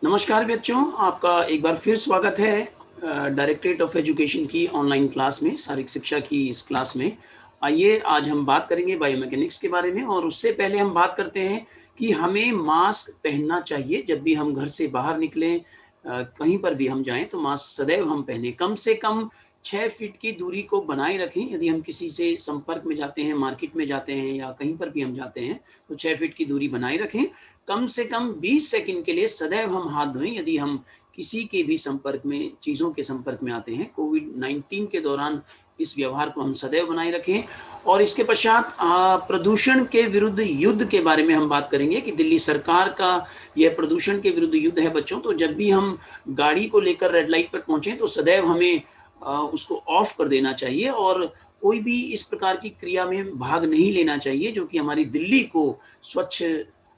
नमस्कार बच्चों, आपका एक बार फिर स्वागत है डायरेक्टरेट ऑफ एजुकेशन की ऑनलाइन क्लास में, शारीरिक शिक्षा की इस क्लास में। आइए आज हम बात करेंगे बायोमैकेनिक्स के बारे में, और उससे पहले हम बात करते हैं कि हमें मास्क पहनना चाहिए जब भी हम घर से बाहर निकलें। कहीं पर भी हम जाएं तो मास्क सदैव हम पहने, कम से कम 6 फीट की दूरी को बनाए रखें। यदि हम किसी से संपर्क में जाते हैं, मार्केट में जाते हैं या कहीं पर भी हम जाते हैं, तो 6 फीट की दूरी बनाए रखें। कम से कम 20 सेकंड के लिए सदैव हम हाथ धोएं यदि हम किसी के भी संपर्क में, चीज़ों के संपर्क में आते हैं। कोविड-19 के दौरान इस व्यवहार को हम सदैव बनाए रखें। और इसके पश्चात प्रदूषण के विरुद्ध युद्ध के बारे में हम बात करेंगे कि दिल्ली सरकार का यह प्रदूषण के विरुद्ध युद्ध है बच्चों। तो जब भी हम गाड़ी को लेकर रेड लाइट पर पहुंचे तो सदैव हमें उसको ऑफ कर देना चाहिए, और कोई भी इस प्रकार की क्रिया में भाग नहीं लेना चाहिए जो कि हमारी दिल्ली को स्वच्छ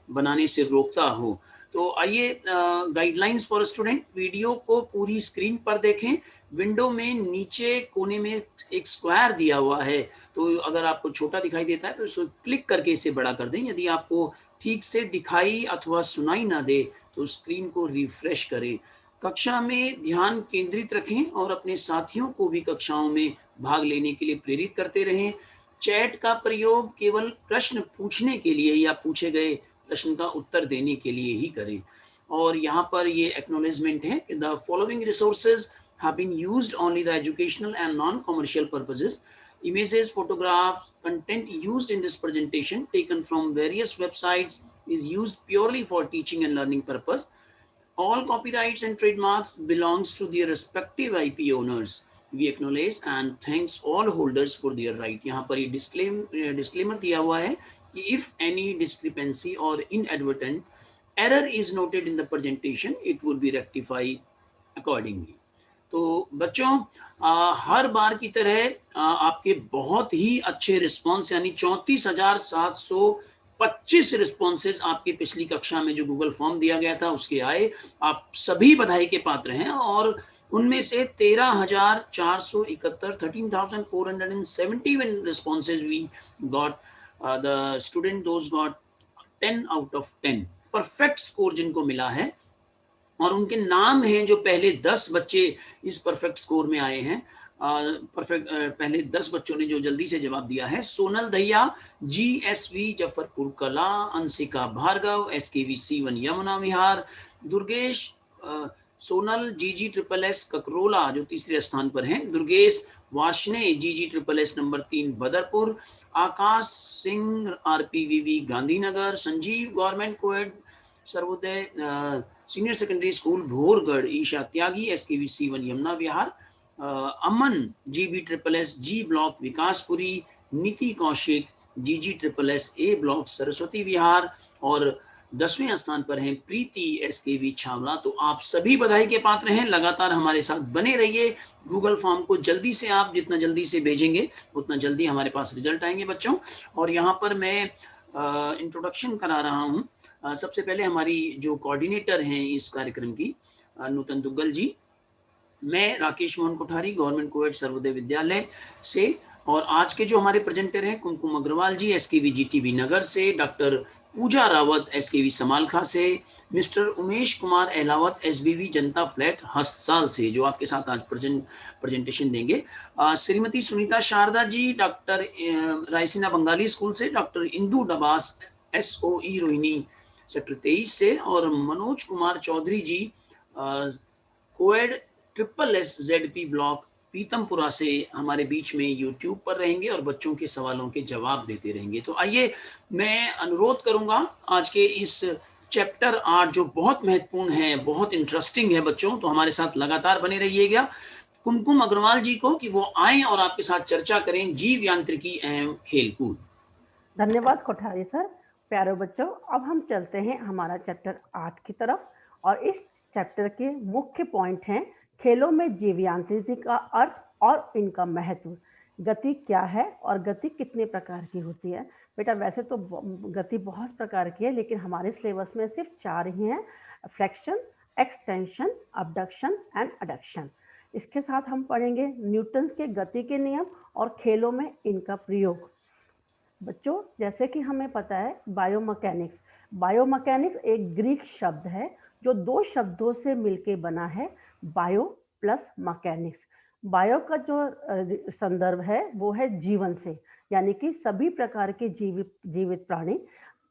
बनाने से रोकता हो। तो आइए, गाइडलाइंस फॉर स्टूडेंट, वीडियो को पूरी स्क्रीन पर देखें। विंडो में नीचे कोने में एक स्क्वायर दिया हुआ है, तो अगर आपको छोटा दिखाई देता है तो इसको क्लिक करके इसे बड़ा कर दें। यदि आपको ठीक से दिखाई अथवा सुनाई ना दे तो स्क्रीन को रिफ्रेश करें। कक्षा में ध्यान केंद्रित रखें और अपने साथियों को भी कक्षाओं में भाग लेने के लिए प्रेरित करते रहें। चैट का प्रयोग केवल प्रश्न पूछने के लिए या पूछे गए प्रश्न का उत्तर देने के लिए ही करें। और यहाँ पर ये एक्नॉलेजमेंट है, the following resources have been used only the educational and non commercial purposes. Images, photographs, content used in this presentation taken from various websites is used purely for teaching and learning purpose. All copyrights and trademarks belongs to their respective IP owners. We acknowledge and thanks all holders for their right. यहाँ पर ये disclaimer दिया हुआ है कि if any discrepancy or inadvertent error is noted in the presentation, it will be rectified accordingly. तो बच्चों, हर बार की तरह आपके बहुत ही अच्छे रिस्पॉन्स, यानी 34,725 रिस्पॉन्सेज आपकी पिछली कक्षा में जो गूगल फॉर्म दिया गया था उसके आए। आप सभी बधाई के पात्र हैं, और उनमें से 13,471 13,471 responses we got. The student those got 10 out of 10 perfect score जिनको मिला है, और उनके नाम हैं जो पहले 10 बच्चे इस परफेक्ट स्कोर में आए हैं। पहले 10 बच्चों ने जो जल्दी से जवाब दिया है: सोनल दहिया, GSV जफरपुर कला, अंशिका भार्गव, SKV C1 यमुना विहार, दुर्गेश सोनल GG SSS ककरोला जो तीसरे स्थान पर हैं, Durgesh Washne GG SSS number 3 Badarpur, Akash Singh RPVV Gandhinagar, Sanjeev government coed Sarvodaya senior secondary school Bhorgarh, Isha Tyagi SKV C1 Yamuna Vihar, Aman GB SSS G block Vikaspuri, Niti Kaushik GG SSS A block Saraswati Vihar, और 10वें स्थान पर हैं प्रीति SKV छावला। तो आप सभी बधाई के पात्र हैं। लगातार हमारे साथ बने रहिए। गूगल फॉर्म को जल्दी से, आप जितना जल्दी से भेजेंगे उतना जल्दी हमारे पास रिजल्ट आएंगे बच्चों। और यहाँ पर मैं इंट्रोडक्शन करा रहा हूँ। सबसे पहले हमारी जो कोऑर्डिनेटर हैं इस कार्यक्रम की, नूतन दुग्गल जी। मैं राकेश मोहन कोठारी, गवर्नमेंट कोएड सर्वोदय विद्यालय से, और आज के जो हमारे प्रेजेंटर हैं कुमकुम अग्रवाल जी SKV GTB नगर से, डॉक्टर पूजा रावत SKV समालखा से, मिस्टर उमेश कुमार अहलावत SBV जनता फ्लैट हस्तसाल से, जो आपके साथ आज प्रेजेंटेशन देंगे। श्रीमती सुनीता शारदा जी डॉक्टर रायसीना बंगाली स्कूल से, doctor Indu Dabas SOE Rohini sector 23 से, और मनोज कुमार चौधरी जी कोएड SSS-ZP ब्लॉक पीतमपुरा से हमारे बीच में यूट्यूब पर रहेंगे और बच्चों के सवालों के जवाब देते रहेंगे। तो आइए, मैं अनुरोध करूंगा आज के इस चैप्टर 8 जो बहुत महत्वपूर्ण है, बहुत इंटरेस्टिंग है बच्चों, तो हमारे साथ लगातार बने रहिएगा, कुमकुम अग्रवाल जी को कि वो आए और आपके साथ चर्चा करें जीव यांत्रिकी एवं खेलकूद। धन्यवाद कोठारी सर। प्यारे बच्चों, अब हम चलते हैं हमारा चैप्टर 8 की तरफ, और इस चैप्टर के मुख्य पॉइंट हैं खेलों में जीव यांत्रिकी का अर्थ और इनका महत्व, गति क्या है और गति कितने प्रकार की होती है। बेटा वैसे तो गति बहुत प्रकार की है, लेकिन हमारे सिलेबस में सिर्फ 4 ही हैं: flexion, extension, abduction and adduction. इसके साथ हम पढ़ेंगे न्यूटन के गति के नियम और खेलों में इनका प्रयोग। बच्चों, जैसे कि हमें पता है बायोमैकेनिक्स एक ग्रीक शब्द है जो दो शब्दों से मिलके बना है, बायो प्लस मैकेनिक्स। बायो का जो संदर्भ है वो है जीवन से, यानी कि सभी प्रकार के जीवित प्राणी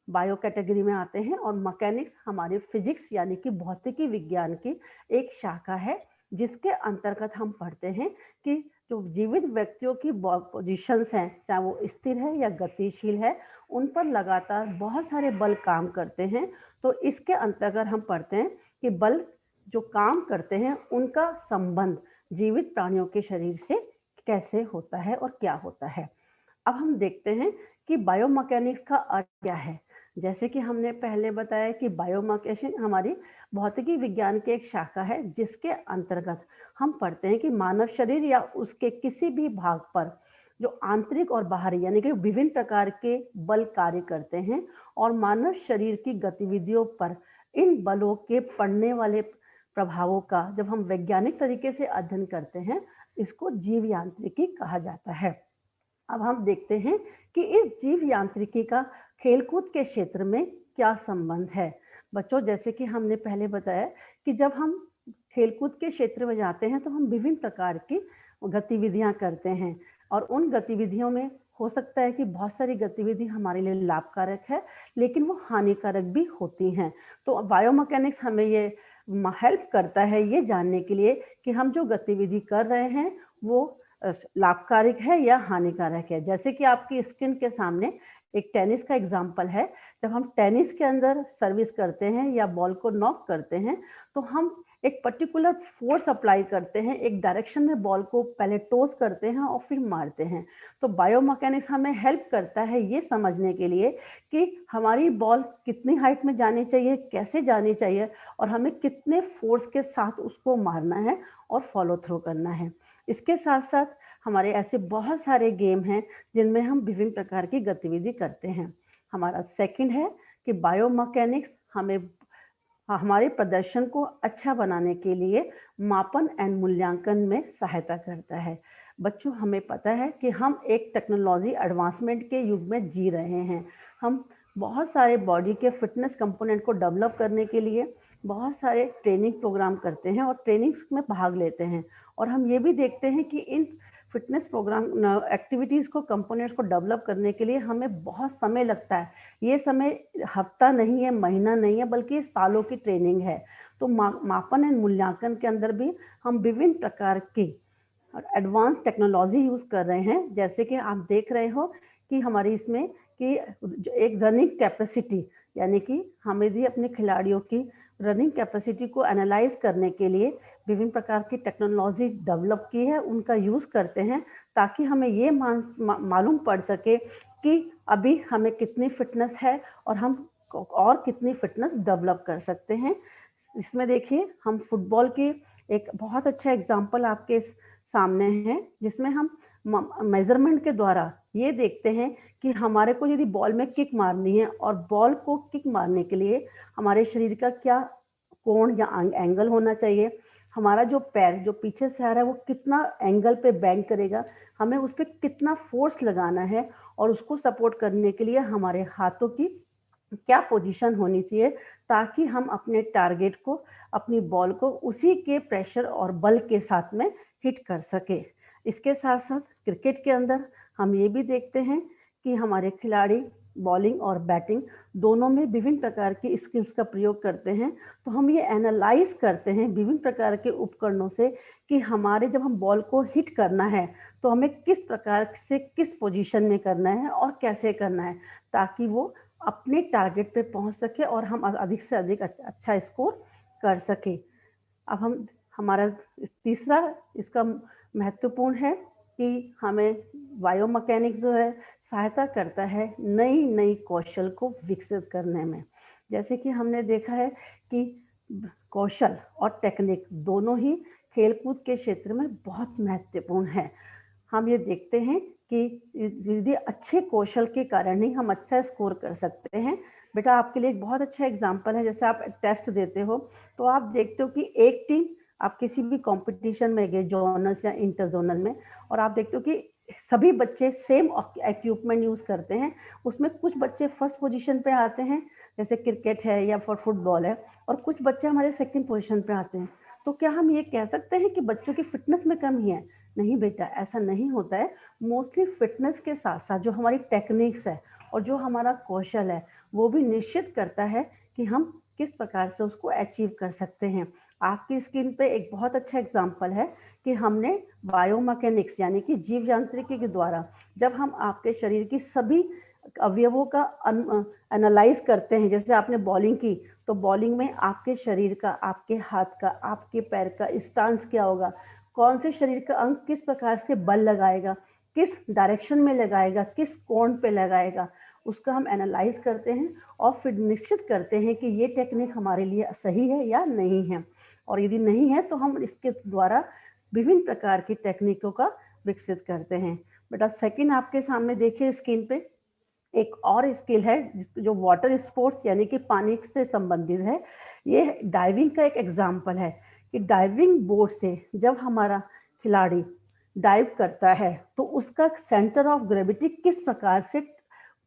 बायो कैटेगरी में आते हैं, और मैकेनिक्स हमारे फिजिक्स यानी कि भौतिकी विज्ञान की एक शाखा है, जिसके अंतर्गत हम पढ़ते हैं कि जो जीवित व्यक्तियों की पोजिशंस हैं, चाहे वो स्थिर है या गतिशील है, उन पर लगातार बहुत सारे बल काम करते हैं। तो इसके अंतर्गत हम पढ़ते हैं कि बल जो काम करते हैं उनका संबंध जीवित प्राणियों के शरीर से कैसे होता है और क्या होता है। अब हम देखते हैं कि बायोमैकेनिक्स का अर्थ क्या है। जैसे कि हमने पहले बताया कि बायोमैकेनिक्स हमारी भौतिकी विज्ञान की एक शाखा है, जिसके अंतर्गत हम पढ़ते हैं कि मानव शरीर या उसके किसी भी भाग पर जो आंतरिक और बाहरी यानी कि विभिन्न प्रकार के बल कार्य करते हैं, और मानव शरीर की गतिविधियों पर इन बलों के पड़ने वाले प्रभावों का जब हम वैज्ञानिक तरीके से अध्ययन करते हैं, इसको जीव यांत्रिकी कहा जाता है। अब हम देखते हैं कि इस जीव यांत्रिकी का खेलकूद के क्षेत्र में क्या संबंध है। बच्चों, जैसे कि हमने पहले बताया कि जब हम खेलकूद के क्षेत्र में जाते हैं तो हम विभिन्न प्रकार की गतिविधियां करते हैं, और उन गतिविधियों में हो सकता है कि बहुत सारी गतिविधि हमारे लिए लाभकारक है, लेकिन वो हानिकारक भी होती हैं। तो बायोमैकेनिक्स हमें ये हेल्प करता है ये जानने के लिए कि हम जो गतिविधि कर रहे हैं वो लाभकारक है या हानिकारक है। जैसे कि आपकी स्क्रीन के सामने एक टेनिस का एग्जाम्पल है। जब हम टेनिस के अंदर सर्विस करते हैं या बॉल को नॉक करते हैं, तो हम एक पर्टिकुलर फोर्स अप्लाई करते हैं, एक डायरेक्शन में बॉल को पहले टॉस करते हैं और फिर मारते हैं। तो बायोमैकेनिक्स हमें हेल्प करता है ये समझने के लिए कि हमारी बॉल कितनी हाइट में जानी चाहिए, कैसे जानी चाहिए, और हमें कितने फोर्स के साथ उसको मारना है और फॉलो थ्रू करना है। इसके साथ साथ हमारे ऐसे बहुत सारे गेम हैं जिनमें हम विभिन्न प्रकार की गतिविधि करते हैं। हमारा सेकंड है कि बायोमैकेनिक्स हमें हमारे प्रदर्शन को अच्छा बनाने के लिए मापन एंड मूल्यांकन में सहायता करता है। बच्चों, हमें पता है कि हम एक टेक्नोलॉजी एडवांसमेंट के युग में जी रहे हैं। हम बहुत सारे बॉडी के फिटनेस कंपोनेंट को डेवलप करने के लिए बहुत सारे ट्रेनिंग प्रोग्राम करते हैं और ट्रेनिंग्स में भाग लेते हैं, और हम ये भी देखते हैं कि इन फिटनेस प्रोग्राम एक्टिविटीज़ को कंपोनेंट्स को डेवलप करने के लिए हमें बहुत समय लगता है। ये समय हफ्ता नहीं है, महीना नहीं है, बल्कि सालों की ट्रेनिंग है। तो मापन एंड मूल्यांकन के अंदर भी हम विभिन्न प्रकार की एडवांस टेक्नोलॉजी यूज़ कर रहे हैं। जैसे कि आप देख रहे हो कि हमारी इसमें कि एक रनिंग कैपेसिटी, यानी कि हमें भी अपने खिलाड़ियों की रनिंग कैपेसिटी को एनालाइज करने के लिए विभिन्न प्रकार की टेक्नोलॉजी डेवलप की है, उनका यूज़ करते हैं, ताकि हमें ये मालूम पड़ सके कि अभी हमें कितनी फिटनेस है और हम और कितनी फिटनेस डेवलप कर सकते हैं। इसमें देखिए, हम फुटबॉल की एक बहुत अच्छा एग्जाम्पल आपके सामने है, जिसमें हम मेजरमेंट के द्वारा ये देखते हैं कि हमारे को यदि बॉल में किक मारनी है, और बॉल को किक मारने के लिए हमारे शरीर का क्या कोण या एंगल होना चाहिए, हमारा जो पैर जो पीछे से आ रहा है वो कितना एंगल पे बैंड करेगा, हमें उस पर कितना फोर्स लगाना है, और उसको सपोर्ट करने के लिए हमारे हाथों की क्या पोजीशन होनी चाहिए, ताकि हम अपने टारगेट को, अपनी बॉल को उसी के प्रेशर और बल के साथ में हिट कर सके। इसके साथ साथ क्रिकेट के अंदर हम ये भी देखते हैं कि हमारे खिलाड़ी बॉलिंग और बैटिंग दोनों में विभिन्न प्रकार की स्किल्स का प्रयोग करते हैं। तो हम ये एनालाइज करते हैं विभिन्न प्रकार के उपकरणों से कि हमारे जब हम बॉल को हिट करना है तो हमें किस प्रकार से किस पोजीशन में करना है और कैसे करना है, ताकि वो अपने टारगेट पे पहुंच सके और हम अधिक से अधिक अच्छा स्कोर कर सके। अब हम हमारा तीसरा इसका महत्वपूर्ण है कि हमें बायोमैकेनिक्स जो है सहायता करता है नई नई कौशल को विकसित करने में। जैसे कि हमने देखा है कि कौशल और टेक्निक दोनों ही खेलकूद के क्षेत्र में बहुत महत्वपूर्ण है। हम ये देखते हैं कि यदि अच्छे कौशल के कारण ही हम अच्छा स्कोर कर सकते हैं। बेटा, आपके लिए एक बहुत अच्छा एग्जाम्पल है, जैसे आप टेस्ट देते हो तो आप देखते हो कि एक टीम, आप किसी भी कंपटीशन में गए जोनल्स या इंटर जोनल में, और आप देखते हो कि सभी बच्चे सेम इक्विपमेंट यूज करते हैं। उसमें कुछ बच्चे फर्स्ट पोजीशन पे आते हैं, जैसे क्रिकेट है या फुटबॉल है, और कुछ बच्चे हमारे सेकंड पोजीशन पे आते हैं, तो क्या हम ये कह सकते हैं कि बच्चों की फिटनेस में कमी है? नहीं बेटा, ऐसा नहीं होता है। मोस्टली फिटनेस के साथ साथ जो हमारी टेक्निक्स है और जो हमारा कौशल है, वो भी निश्चित करता है कि हम किस प्रकार से उसको अचीव कर सकते हैं। आपकी स्क्रीन पे एक बहुत अच्छा एग्जाम्पल है कि हमने बायोमैकेनिक्स यानी कि जीव यांत्रिकी के द्वारा जब हम आपके शरीर की सभी अवयवों का एनालाइज करते हैं, जैसे आपने बॉलिंग की, तो बॉलिंग में आपके शरीर का, आपके हाथ का, आपके पैर का स्टांस क्या होगा, कौन से शरीर का अंग किस प्रकार से बल लगाएगा, किस डायरेक्शन में लगाएगा, किस कोण पे लगाएगा, उसका हम एनालाइज करते हैं और फिर निश्चित करते हैं कि ये टेक्निक हमारे लिए सही है या नहीं है। और यदि नहीं है तो हम इसके द्वारा विभिन्न प्रकार की टेक्निकों का विकसित करते हैं। बेटा सेकंड आपके सामने देखिए स्क्रीन पे एक और स्किल है जो वाटर स्पोर्ट्स यानी कि पानी से संबंधित है। ये डाइविंग का एक एग्जाम्पल है कि डाइविंग बोर्ड से जब हमारा खिलाड़ी डाइव करता है तो उसका सेंटर ऑफ ग्रेविटी किस प्रकार से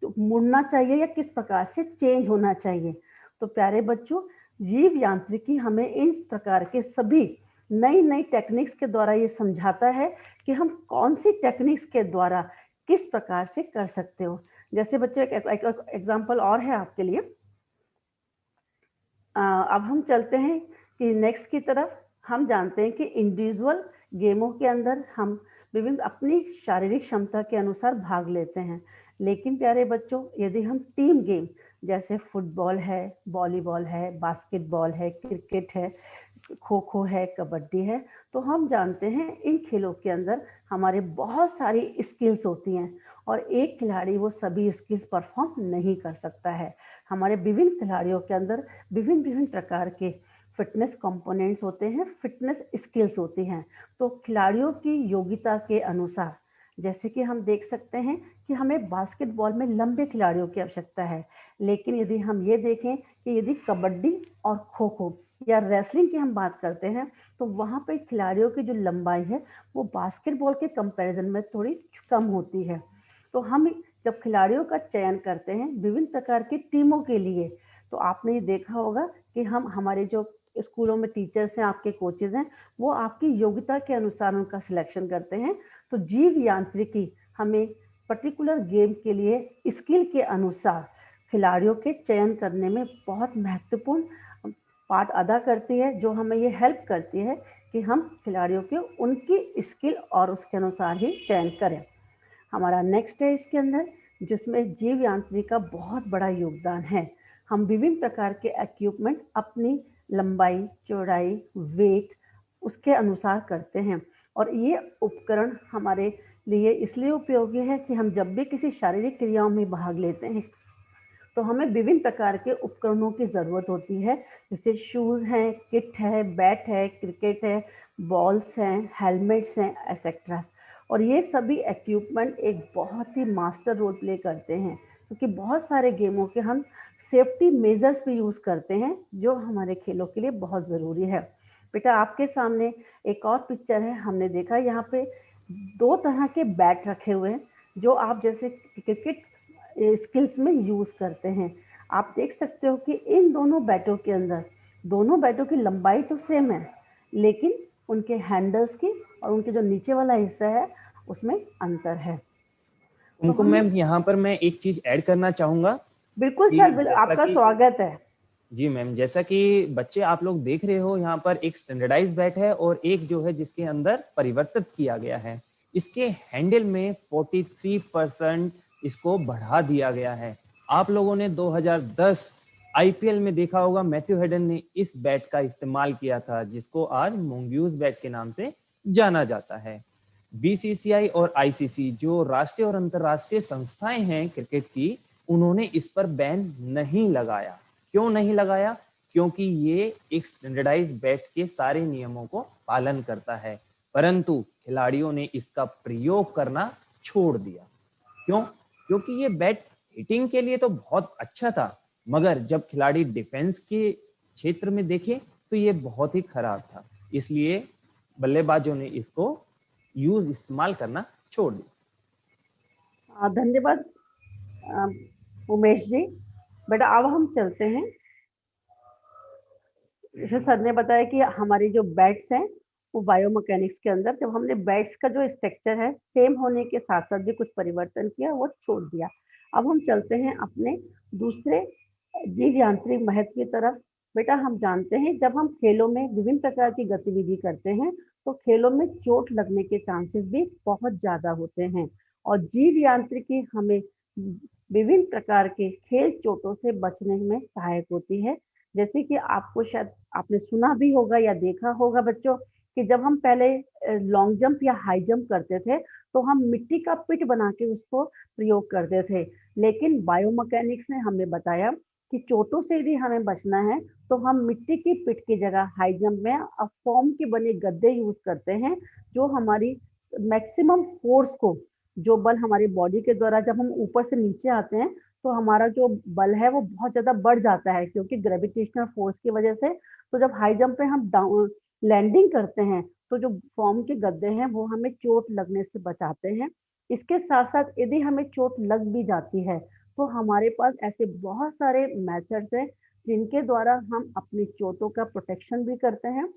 मुड़ना चाहिए या किस प्रकार से चेंज होना चाहिए। तो प्यारे बच्चों, जीव यांत्रिकी हमें इन प्रकार के सभी नई नई टेक्निक्स के द्वारा ये समझाता है कि हम कौन सी टेक्निक्स के द्वारा किस प्रकार से कर सकते हो। जैसे बच्चों एक एग्जाम्पल और है आपके लिए। अब हम चलते हैं कि नेक्स्ट की तरफ। हम जानते हैं कि इंडिविजुअल गेमों के अंदर हम विभिन्न अपनी शारीरिक क्षमता के अनुसार भाग लेते हैं, लेकिन प्यारे बच्चों यदि हम टीम गेम जैसे फुटबॉल है, वॉलीबॉल है, बास्केटबॉल है, क्रिकेट है, खो खो है, कबड्डी है, तो हम जानते हैं इन खेलों के अंदर हमारे बहुत सारी स्किल्स होती हैं और एक खिलाड़ी वो सभी स्किल्स परफॉर्म नहीं कर सकता है। हमारे विभिन्न खिलाड़ियों के अंदर विभिन्न विभिन्न प्रकार के फिटनेस कंपोनेंट्स होते हैं, फिटनेस स्किल्स होती हैं। तो खिलाड़ियों की योग्यता के अनुसार जैसे कि हम देख सकते हैं कि हमें बास्केटबॉल में लंबे खिलाड़ियों की आवश्यकता है, लेकिन यदि हम ये देखें कि यदि कबड्डी और खो खो या रेसलिंग की हम बात करते हैं तो वहाँ पे खिलाड़ियों की जो लंबाई है वो बास्केटबॉल के कंपैरिजन में थोड़ी कम होती है। तो हम जब खिलाड़ियों का चयन करते हैं विभिन्न प्रकार की टीमों के लिए, तो आपने ये देखा होगा कि हम हमारे जो स्कूलों में टीचर्स हैं, आपके कोचेज हैं, वो आपकी योग्यता के अनुसार उनका सिलेक्शन करते हैं। तो जीव यांत्रिकी हमें पर्टिकुलर गेम के लिए स्किल के अनुसार खिलाड़ियों के चयन करने में बहुत महत्वपूर्ण पार्ट अदा करती है, जो हमें ये हेल्प करती है कि हम खिलाड़ियों के उनकी स्किल और उसके अनुसार ही चयन करें। हमारा नेक्स्ट है इसके अंदर जिसमें जीव यांत्रिकी का बहुत बड़ा योगदान है। हम विभिन्न प्रकार के इक्विपमेंट अपनी लंबाई, चौड़ाई, वेट उसके अनुसार करते हैं और ये उपकरण हमारे लिए इसलिए उपयोगी है कि हम जब भी किसी शारीरिक क्रियाओं में भाग लेते हैं तो हमें विभिन्न प्रकार के उपकरणों की ज़रूरत होती है, जैसे शूज़ हैं, किट है, बैट है, क्रिकेट है, बॉल्स हैं, हेलमेट्स हैं, एक्सेट्रा। और ये सभी इक्विपमेंट एक बहुत ही मास्टर रोल प्ले करते हैं क्योंकि बहुत सारे गेमों के हम सेफ्टी मेजर्स भी यूज़ करते हैं जो हमारे खेलों के लिए बहुत ज़रूरी है। बेटा आपके सामने एक और पिक्चर है, हमने देखा यहाँ पे दो तरह के बैट रखे हुए हैं जो आप जैसे क्रिकेट स्किल्स में यूज़ करते हैं। आप देख सकते हो कि इन दोनों बैटों के अंदर दोनों बैटों की लंबाई तो सेम है, लेकिन उनके हैंडल्स की और उनके जो नीचे वाला हिस्सा है उसमें अंतर है। तो उनको मैम यहाँ पर मैं एक चीज ऐड करना चाहूंगा। बिल्कुल सर, आपका स्वागत है। जी मैम, जैसा कि बच्चे आप लोग देख रहे हो यहाँ पर एक स्टैंडर्डाइज बैट है और एक जो है जिसके अंदर परिवर्तित किया गया है। इसके हैंडल में 43% इसको बढ़ा दिया गया है। आप लोगों ने 2010 आईपीएल में देखा होगा, मैथ्यू हेडन ने इस बैट का इस्तेमाल किया था जिसको आज मोंग्यूज बैट के नाम से जाना जाता है। बीसीसीआई और आईसीसी जो राष्ट्रीय और अंतरराष्ट्रीय संस्थाएं हैं क्रिकेट की, उन्होंने इस पर बैन नहीं लगाया। क्यों नहीं लगाया? क्योंकि ये एक स्टैंडर्डाइज बैट के सारे नियमों को पालन करता है, परंतु खिलाड़ियों ने इसका प्रयोग करना छोड़ दिया। क्यों? क्योंकि ये बैट हिटिंग के लिए तो बहुत अच्छा था, मगर जब खिलाड़ी डिफेंस के क्षेत्र में देखे तो ये बहुत ही खराब था, इसलिए बल्लेबाजों ने इसको इस्तेमाल करना छोड़ दिया। धन्यवाद उमेश जी। बेटा अब हम चलते हैं, जैसे सर ने बताया कि हमारी जो बैट्स हैं वो बायोमैकेनिक्स के अंदर, जब हमने बैट्स का जो स्ट्रक्चर है सेम होने के साथ साथ भी कुछ परिवर्तन किया, वो छोड़ दिया। अब हम चलते हैं अपने दूसरे जीव यांत्रिक महत्व की तरफ। बेटा हम जानते हैं जब हम खेलों में विभिन्न प्रकार की गतिविधि करते हैं तो खेलों में चोट लगने के चांसेस भी बहुत ज्यादा होते हैं, और जीव यांत्रिकी हमें विभिन्न प्रकार के खेल चोटों से बचने में सहायक होती है। जैसे कि आपको शायद आपने सुना भी होगा या देखा होगा बच्चों कि जब हम पहले लॉन्ग जंप या हाई जंप करते थे तो हम मिट्टी का पिट बना के उसको प्रयोग करते थे, लेकिन बायोमैकेनिक्स ने हमें बताया कि चोटों से यदि हमें बचना है तो हम मिट्टी की पिट की जगह हाई जंप में फोम के बने गद्दे यूज करते हैं, जो हमारी मैक्सिमम फोर्स को, जो बल हमारी बॉडी के द्वारा जब हम ऊपर से नीचे आते हैं तो हमारा जो बल है वो बहुत ज्यादा बढ़ जाता है क्योंकि ग्रेविटेशनल फोर्स की वजह से। तो जब हाई जंप पे हम डाउन लैंडिंग करते हैं तो जो फॉर्म के गद्दे हैं वो हमें चोट लगने से बचाते हैं। इसके साथ साथ यदि हमें चोट लग भी जाती है तो हमारे पास ऐसे बहुत सारे मेथड्स हैं जिनके द्वारा हम अपनी चोटों का प्रोटेक्शन भी करते हैं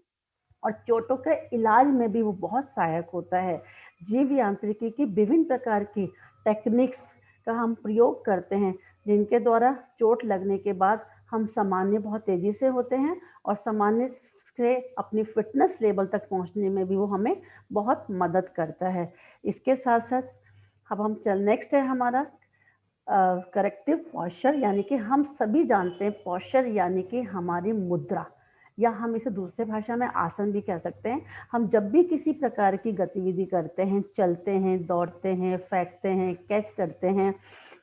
और चोटों के इलाज में भी वो बहुत सहायक होता है। जीव यांत्रिकी की विभिन्न प्रकार की टेक्निक्स का हम प्रयोग करते हैं जिनके द्वारा चोट लगने के बाद हम सामान्य बहुत तेजी से होते हैं और सामान्य से अपनी फिटनेस लेवल तक पहुंचने में भी वो हमें बहुत मदद करता है। इसके साथ साथ अब हम नेक्स्ट है हमारा करेक्टिव पॉस्चर, यानी कि हम सभी जानते हैं पॉस्चर यानी कि हमारी मुद्रा, या हम इसे दूसरे भाषा में आसन भी कह सकते हैं। हम जब भी किसी प्रकार की गतिविधि करते हैं, चलते हैं, दौड़ते हैं, फेंकते हैं, कैच करते हैं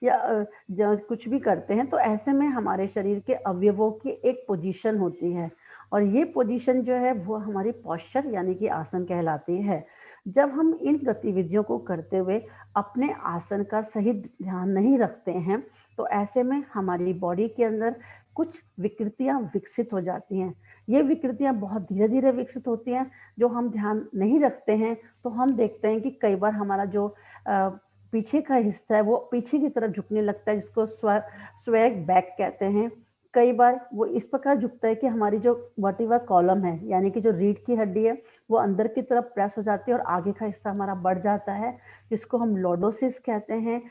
या जब कुछ भी करते हैं तो ऐसे में हमारे शरीर के अवयवों की एक पोजीशन होती है और ये पोजीशन जो है वो हमारी पॉस्चर यानी कि आसन कहलाती है। जब हम इन गतिविधियों को करते हुए अपने आसन का सही ध्यान नहीं रखते हैं तो ऐसे में हमारी बॉडी के अंदर कुछ विकृतियां विकसित हो जाती हैं। ये विकृतियां बहुत धीरे धीरे विकसित होती हैं, जो हम ध्यान नहीं रखते हैं तो हम देखते हैं कि कई बार हमारा जो पीछे का हिस्सा है वो पीछे की तरफ झुकने लगता है, जिसको स्वैग बैक कहते हैं। कई बार वो इस प्रकार झुकता है कि हमारी जो वर्टिब्रल कॉलम है यानी कि जो रीढ़ की हड्डी है वो अंदर की तरफ प्रेस हो जाती है और आगे का हिस्सा हमारा बढ़ जाता है, जिसको हम लॉर्डोसिस कहते हैं।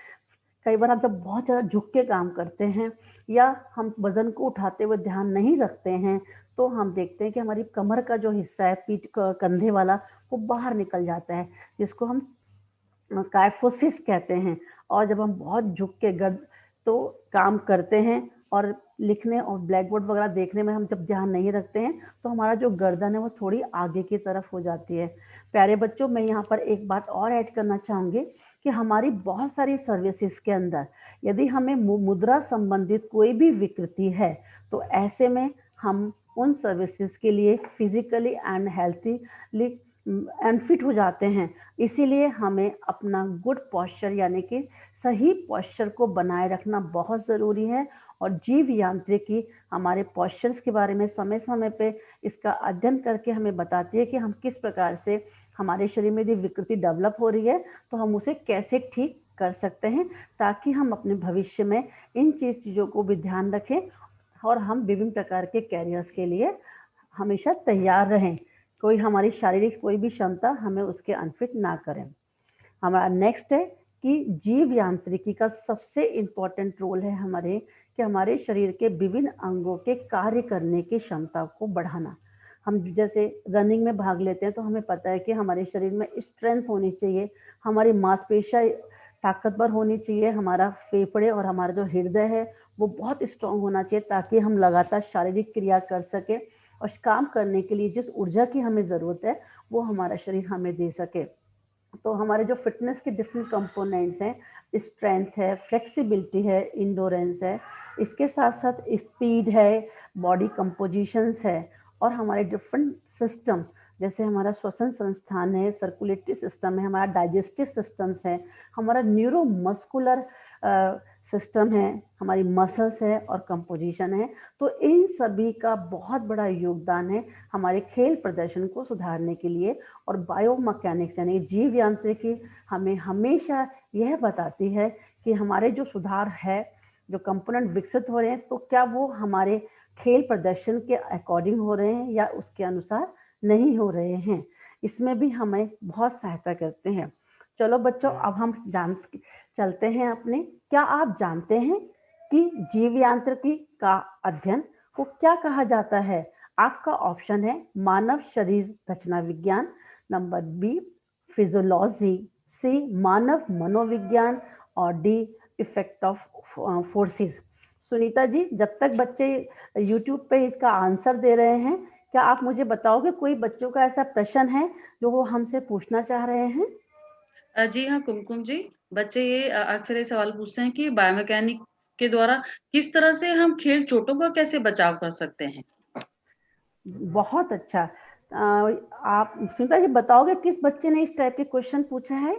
कई बार हम जब बहुत ज़्यादा झुक के काम करते हैं या हम वजन को उठाते हुए ध्यान नहीं रखते हैं तो हम देखते हैं कि हमारी कमर का जो हिस्सा है पीठ कंधे वाला वो बाहर निकल जाता है, जिसको हम काइफोसिस कहते हैं। और जब हम बहुत झुक के तो काम करते हैं और लिखने और ब्लैक बोर्ड वगैरह देखने में हम जब ध्यान नहीं रखते हैं तो हमारा जो गर्दन है वो थोड़ी आगे की तरफ हो जाती है। प्यारे बच्चों, मैं यहाँ पर एक बात और ऐड करना चाहूँगी कि हमारी बहुत सारी सर्विसेज के अंदर यदि हमें मुद्रा संबंधित कोई भी विकृति है तो ऐसे में हम उन सर्विसेज के लिए फिजिकली एंड हेल्थीली अनफिट हो जाते हैं। इसीलिए हमें अपना गुड पॉस्चर यानी कि सही पॉस्चर को बनाए रखना बहुत ज़रूरी है और जीव यांत्रिकी हमारे पॉस्चर्स के बारे में समय समय पे इसका अध्ययन करके हमें बताती है कि हम किस प्रकार से हमारे शरीर में यदि विकृति डेवलप हो रही है तो हम उसे कैसे ठीक कर सकते हैं, ताकि हम अपने भविष्य में इन चीज़ों को भी ध्यान रखें और हम विभिन्न प्रकार के कैरियर्स के लिए हमेशा तैयार रहें। कोई हमारी शारीरिक कोई भी क्षमता हमें उसके अनफिट ना करें। हमारा नेक्स्ट है कि जीव यांत्रिकी का सबसे इम्पोर्टेंट रोल है कि हमारे शरीर के विभिन्न अंगों के कार्य करने की क्षमता को बढ़ाना। हम जैसे रनिंग में भाग लेते हैं तो हमें पता है कि हमारे शरीर में स्ट्रेंथ होनी चाहिए, हमारी मांसपेशियां ताकतवर होनी चाहिए, हमारा फेफड़े और हमारा जो हृदय है वो बहुत स्ट्रांग होना चाहिए ताकि हम लगातार शारीरिक क्रिया कर सके और काम करने के लिए जिस ऊर्जा की हमें ज़रूरत है वो हमारा शरीर हमें दे सके। तो हमारे जो फिटनेस के डिफरेंट कंपोनेंट्स हैं, स्ट्रेंथ है, फ्लेक्सिबिलिटी है, इंडोरेंस है, इसके साथ साथ स्पीड है, बॉडी कंपोजिशंस है और हमारे डिफरेंट सिस्टम जैसे हमारा श्वसन संस्थान है, सर्कुलेटरी सिस्टम है, हमारा डाइजेस्टिव सिस्टम्स है, हमारा न्यूरोमस्कुलर सिस्टम है, हमारी मसल्स है और कंपोजिशन है। तो इन सभी का बहुत बड़ा योगदान है हमारे खेल प्रदर्शन को सुधारने के लिए। और बायोमैकेनिक्स यानी जीव यांत्रिकी हमें हमेशा यह बताती है कि हमारे जो सुधार है जो कंपोनेंट विकसित हो रहे हैं, तो क्या वो हमारे खेल प्रदर्शन के अकॉर्डिंग हो रहे हैं या उसके अनुसार नहीं हो रहे हैं। इसमें भी हमें बहुत सहायता करते हैं। चलो बच्चों, अब हम चलते हैं अपने। क्या आप जानते हैं कि जीव यांत्रिकी का अध्ययन को क्या कहा जाता है? आपका ऑप्शन है मानव शरीर रचना विज्ञान, नंबर बी फिजियोलॉजी, सी मानव मनोविज्ञान और D effect of forces. Sunita ji, जब तक बच्चे यूट्यूब पे इसका आंसर दे रहे हैं, क्या आप मुझे बताओगे कोई बच्चों का ऐसा प्रश्न है जो वो हमसे पूछना चाह रहे हैं? जी हाँ कुमकुम जी, बच्चे ये अक्सर ये सवाल पूछते हैं कि बायोमैकेनिक के द्वारा किस तरह से हम खेल चोटों का कैसे बचाव कर सकते हैं। बहुत अच्छा। आप सुनीता जी बताओगे किस बच्चे ने इस टाइप के क्वेश्चन पूछा है?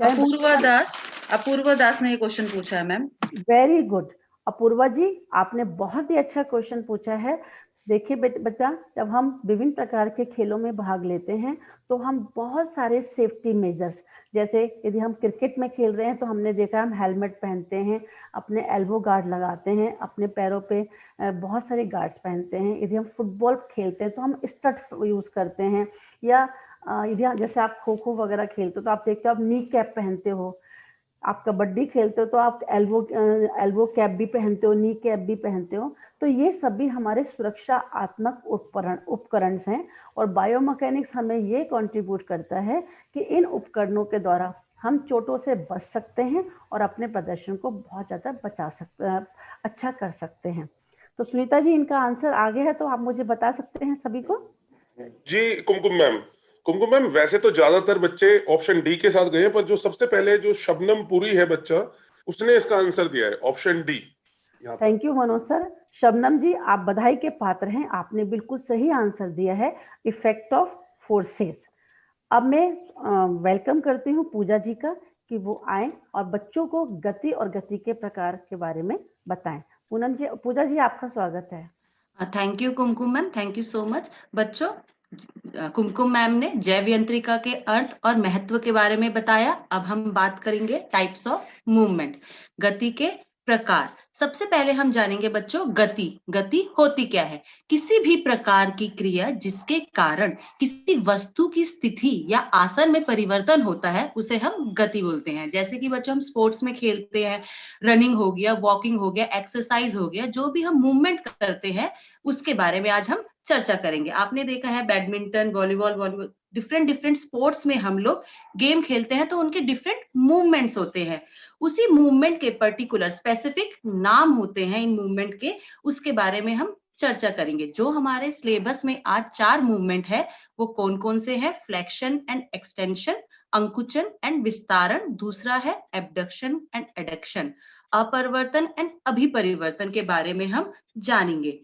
अपूर्वा दास ने ये क्वेश्चन पूछा है मैम। वेरी गुड अपूर्वा जी, आपने बहुत ही अच्छा क्वेश्चन पूछा है। देखिए बच्चा, जब हम विभिन्न प्रकार के खेलों में भाग लेते हैं तो हम बहुत सारे सेफ्टी मेजर्स, जैसे यदि हम क्रिकेट में खेल रहे हैं तो हमने देखा हम हेलमेट पहनते हैं, अपने एल्बो गार्ड लगाते हैं, अपने पैरों पे बहुत सारे गार्ड्स पहनते हैं। यदि हम फुटबॉल खेलते हैं तो हम स्टड यूज करते हैं, या यदि जैसे आप खो खो वगैरह खेलते हो तो आप देखते हो आप नी कैप पहनते हो। आप कबड्डी खेलते हो तो आप एल्बो कैप भी पहनते हो, नी कैप भी पहनते हो। तो ये सभी हमारे सुरक्षात्मक उपकरण हैं और बायोमैकेनिक्स हमें ये कंट्रीब्यूट करता है कि इन उपकरणों के द्वारा हम चोटों से बच सकते हैं और अपने प्रदर्शन को बहुत ज़्यादा बचा सकते हैं, अच्छा कर सकते हैं। तो सुनीता जी, इनका आंसर आगे है तो आप मुझे बता सकते हैं सभी को। जी कुमकुम मैम, वैसे तो ज्यादातर बच्चे ऑप्शन डी के साथ गए हैं, पर जो सबसे पहले जो शबनम पुरी है बच्चा, उसने इसका आंसर दिया है option D. Thank you Manoj sir. Shabnam ji, आप बधाई के पात्र हैं, आपने बिल्कुल सही आंसर दिया है, इफेक्ट ऑफ फोर्सेस। अब मैं वेलकम करती हूँ पूजा जी का कि वो आए और बच्चों को गति और गति के प्रकार के बारे में बताएं। पूजा जी, आपका स्वागत है। Thank you Kumkum ma'am, thank you so much. बच्चों, कुमकुम मैम ने जैव यांत्रिका के अर्थ और महत्व के बारे में बताया। अब हम बात करेंगे टाइप्स ऑफ मूवमेंट, गति के प्रकार। सबसे पहले हम जानेंगे बच्चों गति। गति होती क्या है? किसी भी प्रकार की क्रिया जिसके कारण किसी वस्तु की स्थिति या आसन में परिवर्तन होता है उसे हम गति बोलते हैं। जैसे कि बच्चों हम स्पोर्ट्स में खेलते हैं, रनिंग हो गया, वॉकिंग हो गया, एक्सरसाइज हो गया, जो भी हम मूवमेंट करते हैं उसके बारे में आज हम चर्चा करेंगे। आपने देखा है बैडमिंटन, वॉलीबॉल, डिफरेंट स्पोर्ट्स में हम लोग गेम खेलते हैं तो उनके डिफरेंट मूवमेंट्स होते हैं। उसी मूवमेंट के पर्टिकुलर स्पेसिफिक नाम होते हैं इन मूवमेंट के, उसके बारे में हम चर्चा करेंगे। जो हमारे सिलेबस में आज 4 मूवमेंट है वो कौन कौन से हैं? फ्लेक्शन एंड एक्सटेंशन, अंकुचन एंड विस्तारण, दूसरा है एब्डक्शन एंड एडक्शन, अपरिवर्तन एंड अभिपरिवर्तन के बारे में हम जानेंगे।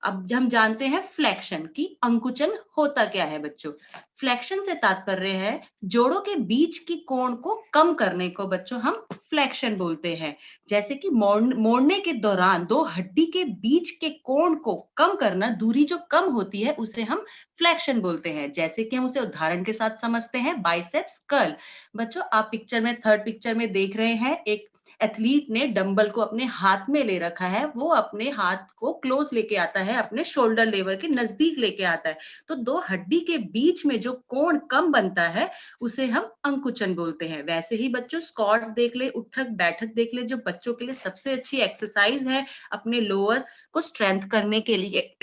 अब हम जानते हैं फ्लेक्शन की अंकुचन होता क्या है बच्चों। फ्लेक्शन से तात्पर्य है जोड़ों के बीच की कोण को कम करने को बच्चों हम फ्लेक्शन बोलते हैं। जैसे कि मोड़ने के दौरान दो हड्डी के बीच के कोण को कम करना, दूरी जो कम होती है उसे हम फ्लेक्शन बोलते हैं। जैसे कि हम उसे उदाहरण के साथ समझते हैं, बाइसेप्स कर्ल। बच्चों आप पिक्चर में, थर्ड पिक्चर में देख रहे हैं, एक एथलीट ने डंबल को अपने हाथ में ले रखा है, वो अपने हाथ को क्लोज लेके आता है, अपने शोल्डर लेवल के नजदीक लेके आता है, तो दो हड्डी के बीच में जो कोण कम बनता है उसे हम अंकुचन बोलते हैं। वैसे ही बच्चों स्क्वाट देख ले, उठक बैठक देख ले, जो बच्चों के लिए सबसे अच्छी एक्सरसाइज है अपने लोअर को स्ट्रेंथ करने के लिए।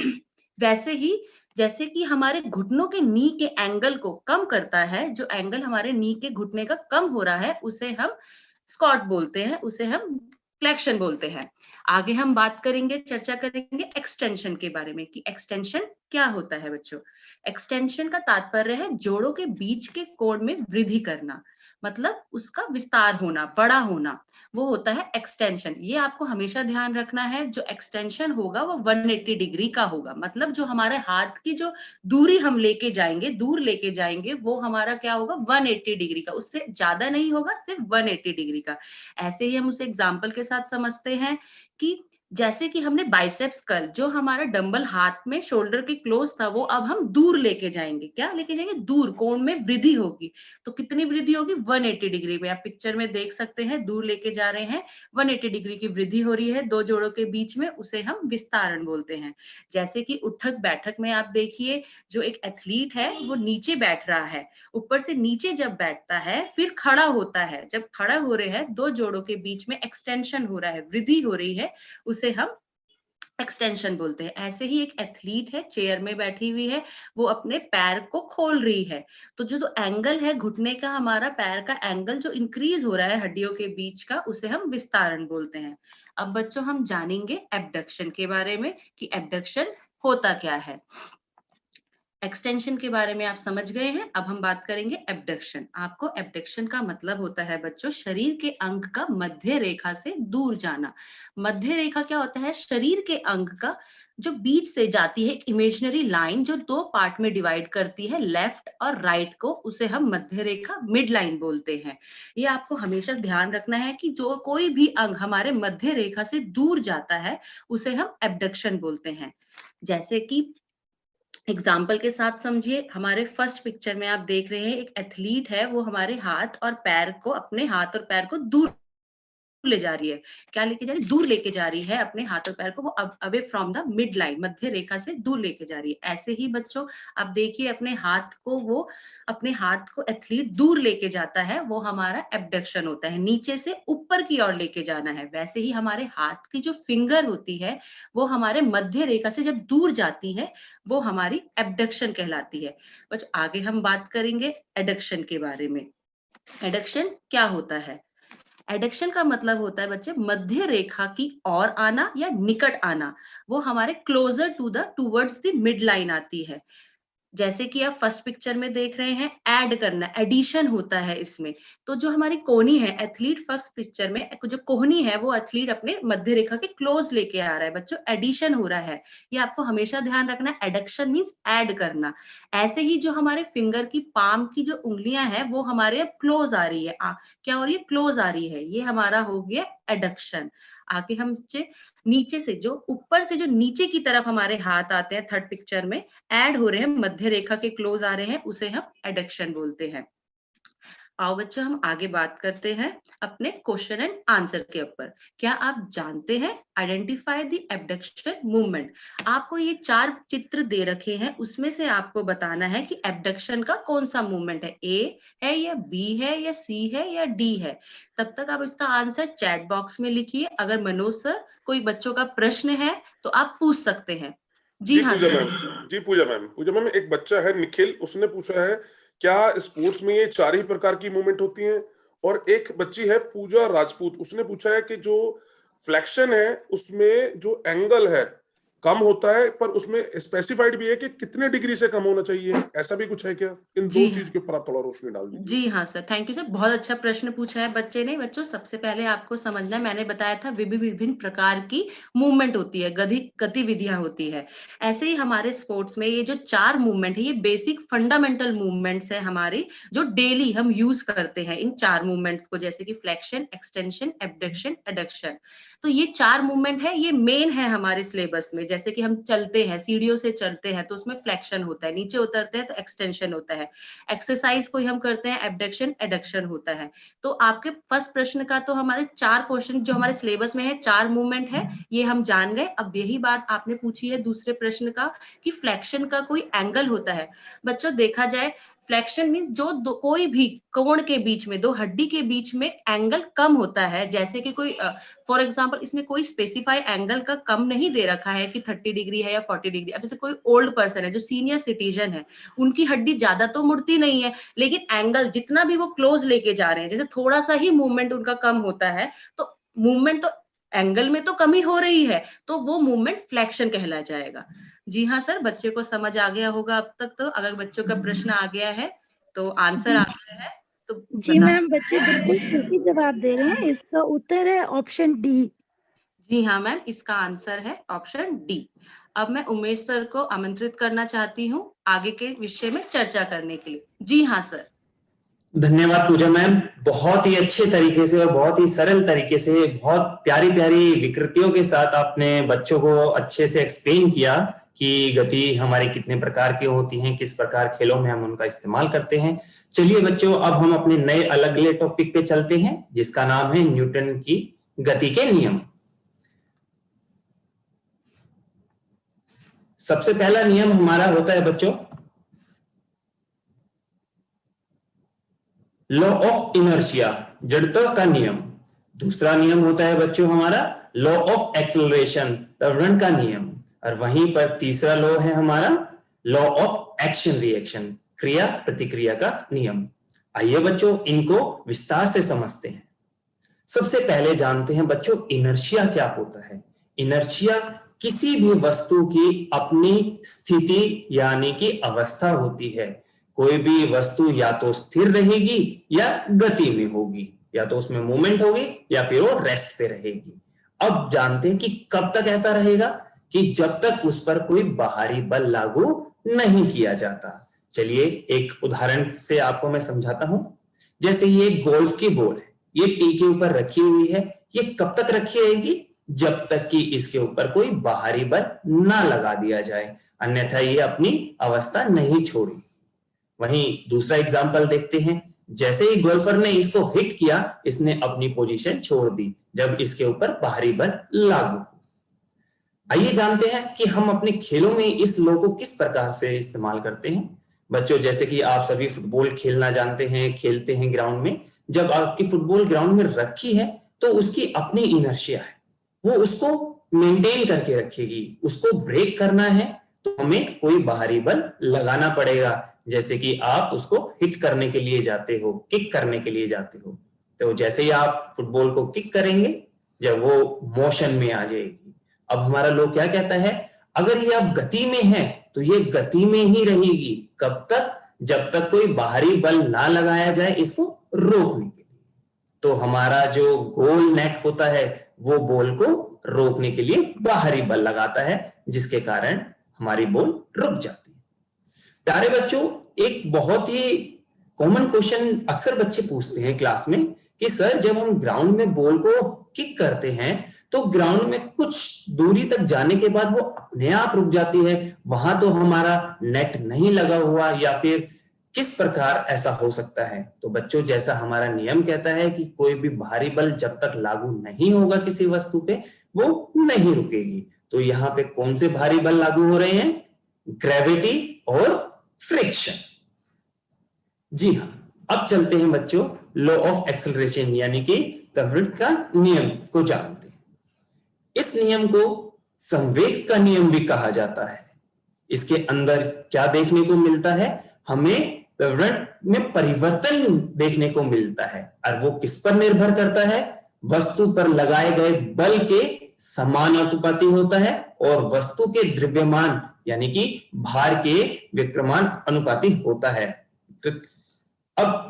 वैसे ही जैसे कि हमारे घुटनों के नी के एंगल को कम करता है, जो एंगल हमारे नी के घुटने का कम हो रहा है उसे हम स्क्वाट बोलते हैं, उसे हम फ्लेक्शन बोलते हैं। आगे हम बात करेंगे, चर्चा करेंगे एक्सटेंशन के बारे में कि एक्सटेंशन क्या होता है बच्चों। एक्सटेंशन का तात्पर्य है जोड़ों के बीच के कोण में वृद्धि करना, मतलब उसका विस्तार होना, बड़ा होना, वो होता है एक्सटेंशन। ये आपको हमेशा ध्यान रखना है, जो एक्सटेंशन होगा वो 180 डिग्री का होगा, मतलब जो हमारे हाथ की जो दूरी हम लेके जाएंगे, दूर लेके जाएंगे, वो हमारा क्या होगा? 180 डिग्री का, उससे ज्यादा नहीं होगा, सिर्फ 180 डिग्री का। ऐसे ही हम उसे एग्जाम्पल के साथ समझते हैं कि जैसे कि हमने बाइसेप्स कर्ल, जो हमारा डंबल हाथ में शोल्डर के क्लोज था, वो अब हम दूर लेके जाएंगे। क्या लेके जाएंगे? दूर। कोण में वृद्धि होगी। तो कितनी वृद्धि होगी? 180 डिग्री में। आप पिक्चर में देख सकते हैं, दूर लेके जा रहे हैं, 180 डिग्री की वृद्धि हो रही है दो जोड़ों के बीच में, उसे हम विस्तारण बोलते हैं। जैसे कि उठक बैठक में आप देखिए, जो एक एथलीट है वो नीचे बैठ रहा है, ऊपर से नीचे जब बैठता है फिर खड़ा होता है, जब खड़ा हो रहे हैं दो जोड़ों के बीच में एक्सटेंशन हो रहा है, वृद्धि हो रही है, उसे हम एक्सटेंशन बोलते हैं। ऐसे ही एक एथलीट है, चेयर में बैठी हुई है, वो अपने पैर को खोल रही है, तो जो एंगल है घुटने का, हमारा पैर का एंगल जो इंक्रीज हो रहा है हड्डियों के बीच का, उसे हम विस्तारण बोलते हैं। अब बच्चों हम जानेंगे एब्डक्शन के बारे में कि एब्डक्शन होता क्या है। एक्सटेंशन के बारे में आप समझ गए हैं। अब हम बात करेंगे एब्डक्शन। आपको एब्डक्शन का मतलब होता है बच्चों, शरीर के अंग का मध्य रेखा से दूर जाना। मध्य रेखा क्या होता है? शरीर के अंग का जो बीच से जाती है एक इमेजिनरी लाइन, जो दो पार्ट में डिवाइड करती है, लेफ्ट और राइट को, उसे हम मध्य रेखा, मिड लाइन बोलते हैं। ये आपको हमेशा ध्यान रखना है कि जो कोई भी अंग हमारे मध्य रेखा से दूर जाता है, उसे हम एब्डक्शन बोलते हैं। जैसे कि एग्जाम्पल के साथ समझिए, हमारे फर्स्ट पिक्चर में आप देख रहे हैं एक एथलीट है, वो हमारे हाथ और पैर को, अपने हाथ और पैर को दूर ले जा रही है। क्या लेके जा रही है? दूर लेके जा रही है अपने हाथ और पैर को, वो away from the mid line, मध्य रेखा से दूर लेके जा रही है। ऐसे ही बच्चों आप देखिए, अपने हाथ को, वो अपने हाथ को एथलीट दूर लेके जाता है, वो हमारा एब्डक्शन होता है, नीचे से ऊपर की ओर लेके जाना है। वैसे ही हमारे हाथ की जो फिंगर होती है, वो हमारे मध्य रेखा से जब दूर जाती है, वो हमारी एब्डक्शन कहलाती है। बस आगे हम बात करेंगे एडक्शन के बारे में। एडक्शन क्या होता है? एडक्शन का मतलब होता है बच्चे, मध्य रेखा की ओर आना या निकट आना। वो हमारे closer to the towards the mid line आती है। जैसे कि आप फर्स्ट पिक्चर में देख रहे हैं, ऐड करना, एडिशन होता है इसमें। तो जो हमारी कोहनी है, एथलीट फर्स्ट पिक्चर में जो कोहनी है, वो एथलीट अपने मध्य रेखा के क्लोज लेके आ रहा है बच्चों, एडिशन हो रहा है। ये आपको हमेशा ध्यान रखना है, एडक्शन मींस ऐड करना। ऐसे ही जो हमारे फिंगर की पाम की जो उंगलियां हैं, वो हमारे अब क्लोज आ रही है। क्या हो रही है? क्लोज आ रही है। ये हमारा हो गया एडक्शन। आगे हम नीचे से, जो ऊपर से जो नीचे की तरफ हमारे हाथ आते हैं, थर्ड पिक्चर में ऐड हो रहे हैं, मध्य रेखा के क्लोज आ रहे हैं, उसे हम एडक्शन बोलते हैं। आओ बच्चों हम आगे बात करते हैं अपने क्वेश्चन एंड आंसर के ऊपर। क्या आप जानते हैं? Identify the abduction movement. आपको ये 4 चित्र दे रखे हैं, उसमें से आपको बताना है कि एब्डक्शन का कौन सा मूवमेंट है, ए है या बी है या सी है या डी है। तब तक आप इसका आंसर चैट बॉक्स में लिखिए। अगर मनोज सर कोई बच्चों का प्रश्न है तो आप पूछ सकते हैं। जी हाँ सर। जी पूजा मैम, एक बच्चा है निखिल, उसने पूछा है क्या स्पोर्ट्स में ये 4 ही प्रकार की मूवमेंट होती हैं? और एक बच्ची है पूजा राजपूत, उसने पूछा है कि जो फ्लेक्शन है उसमें जो एंगल है कम होता है, पर उसमें स्पेसिफाइड भी है कि कितने डिग्री से कम होना चाहिए, ऐसा भी कुछ है क्या? इन दो चीज के ऊपर आप थोड़ा रोशनी डाल दीजिए। जी हाँ सर, थैंक यू सर, बहुत अच्छा प्रश्न पूछा है बच्चे ने। बच्चों सबसे पहले आपको समझना है, मैंने बताया था विभिन्न प्रकार की मूवमेंट होती है, गतिविधियां होती है। ऐसे ही हमारे स्पोर्ट्स में ये जो 4 मूवमेंट है, ये बेसिक फंडामेंटल मूवमेंट्स है हमारी, जो डेली हम यूज करते हैं इन 4 मूवमेंट्स को, जैसे कि फ्लेक्शन, एक्सटेंशन, एब्डक्शन, एडक्शन। तो ये 4 मूवमेंट है, ये मेन है हमारे सिलेबस में। जैसे कि हम चलते हैं, सीढ़ियों से चलते हैं तो उसमें फ्लेक्शन होता है, नीचे उतरते हैं तो एक्सटेंशन होता है, एक्सरसाइज कोई हम करते हैं एब्डक्शन, एडक्शन होता है। तो आपके फर्स्ट प्रश्न का तो हमारे 4 क्वेश्चन जो हमारे सिलेबस में है, 4 मूवमेंट है, ये हम जान गए। अब यही बात आपने पूछी है दूसरे प्रश्न का कि फ्लेक्शन का कोई एंगल होता है। बच्चों देखा जाए, फ्लेक्शन मींस जो कोई भी कोण के बीच में, 2 हड्डी के बीच में एंगल कम होता है। जैसे कि कोई फॉर एग्जांपल इसमें कोई स्पेसिफाई एंगल का कम नहीं दे रखा है कि 30 डिग्री है या 40 डिग्री। अब जैसे कोई ओल्ड पर्सन है जो सीनियर सिटीजन है, उनकी हड्डी ज्यादा तो मुड़ती नहीं है, लेकिन एंगल जितना भी वो क्लोज लेके जा रहे हैं, जैसे थोड़ा सा ही मूवमेंट उनका कम होता है, तो मूवमेंट तो एंगल में तो कमी हो रही है, तो वो मूवमेंट फ्लेक्शन कहला जाएगा। जी हाँ सर, बच्चे को समझ आ गया होगा अब तक। तो अगर बच्चों का प्रश्न आ गया है तो आंसर आ गया है तो जी मैम, बच्चे बिल्कुल सही जवाब दे रहे हैं। इसका उत्तर है ऑप्शन डी। जी हाँ मैम, इसका आंसर है ऑप्शन डी। अब मैं उमेश सर को आमंत्रित करना चाहती हूँ आगे के विषय में चर्चा करने के लिए। जी हाँ सर। धन्यवाद पूजा मैम, बहुत ही अच्छे तरीके से और बहुत ही सरल तरीके से, बहुत प्यारी प्यारी विकृतियों के साथ आपने बच्चों को अच्छे से एक्सप्लेन किया कि गति हमारे कितने प्रकार की होती हैं, किस प्रकार खेलों में हम उनका इस्तेमाल करते हैं। चलिए बच्चों, अब हम अपने नए अलग अगले टॉपिक पे चलते हैं जिसका नाम है न्यूटन की गति के नियम। सबसे पहला नियम हमारा होता है बच्चों लॉ ऑफ इनर्शिया, जड़त्व का नियम। दूसरा नियम होता है बच्चों हमारा लॉ ऑफ एक्सेलरेशन, त्वरण का नियम। और वहीं पर तीसरा लॉ है हमारा लॉ ऑफ एक्शन रिएक्शन, क्रिया प्रतिक्रिया का नियम। आइए बच्चों इनको विस्तार से समझते हैं। सबसे पहले जानते हैं बच्चों इनर्शिया क्या होता है। इनर्शिया किसी भी वस्तु की अपनी स्थिति यानी कि अवस्था होती है। कोई भी वस्तु या तो स्थिर रहेगी या गति में होगी, या तो उसमें मूवमेंट होगी या फिर वो रेस्ट पे रहेगी। अब जानते हैं कि कब तक ऐसा रहेगा, कि जब तक उस पर कोई बाहरी बल लागू नहीं किया जाता। चलिए एक उदाहरण से आपको मैं समझाता हूं। जैसे ये गोल्फ की बॉल है, ये टी के ऊपर रखी हुई है। ये कब तक रखी रहेगी, जब तक कि इसके ऊपर कोई बाहरी बल ना लगा दिया जाए, अन्यथा ये अपनी अवस्था नहीं छोड़ी। वहीं दूसरा एग्जाम्पल देखते हैं। जैसे ही गोल्फर ने इसको हिट किया, इसने अपनी पोजीशन छोड़ दी जब इसके ऊपर बाहरी बल लागू। आइए जानते हैं कि हम अपने खेलों में इस लॉ को किस प्रकार से इस्तेमाल करते हैं। बच्चों जैसे कि आप सभी फुटबॉल खेलना जानते हैं, खेलते हैं ग्राउंड में। जब आपकी फुटबॉल ग्राउंड में रखी है तो उसकी अपनी इनर्शिया है, वो उसको मेंटेन करके रखेगी। उसको ब्रेक करना है तो हमें कोई बाहरी बल लगाना पड़ेगा। जैसे कि आप उसको हिट करने के लिए जाते हो, किक करने के लिए जाते हो, तो जैसे ही आप फुटबॉल को किक करेंगे, जब वो मोशन में आ जाएगी। अब हमारा लॉ क्या कहता है, अगर ये अब गति में है तो ये गति में ही रहेगी। कब तक, जब तक कोई बाहरी बल ना लगाया जाए इसको रोकने के लिए। तो हमारा जो गोल नेट होता है वो बॉल को रोकने के लिए बाहरी बल लगाता है, जिसके कारण हमारी बॉल रुक जाती है। प्यारे बच्चों, एक बहुत ही कॉमन क्वेश्चन अक्सर बच्चे पूछते हैं क्लास में कि सर जब हम ग्राउंड में बॉल को किक करते हैं तो ग्राउंड में कुछ दूरी तक जाने के बाद वो अपने आप रुक जाती है, वहां तो हमारा नेट नहीं लगा हुआ, या फिर किस प्रकार ऐसा हो सकता है। तो बच्चों जैसा हमारा नियम कहता है कि कोई भी बाहरी बल जब तक लागू नहीं होगा किसी वस्तु पे वो नहीं रुकेगी। तो यहाँ पे कौन से भारी बल लागू हो रहे हैं, ग्रेविटी और फ्रिक्शन। जी हाँ, अब चलते हैं बच्चों लॉ ऑफ एक्सेलरेशन यानी कि त्वरण का नियम को जानते हैं। इस नियम को संवेग का नियम भी कहा जाता है। इसके अंदर क्या देखने को मिलता है, हमें त्वरण में परिवर्तन देखने को मिलता है, और वो किस पर निर्भर करता है, वस्तु पर लगाए गए बल के समानुपाती होता है और वस्तु के द्रव्यमान यानी कि भार के विक्रमान अनुपाती होता है। अब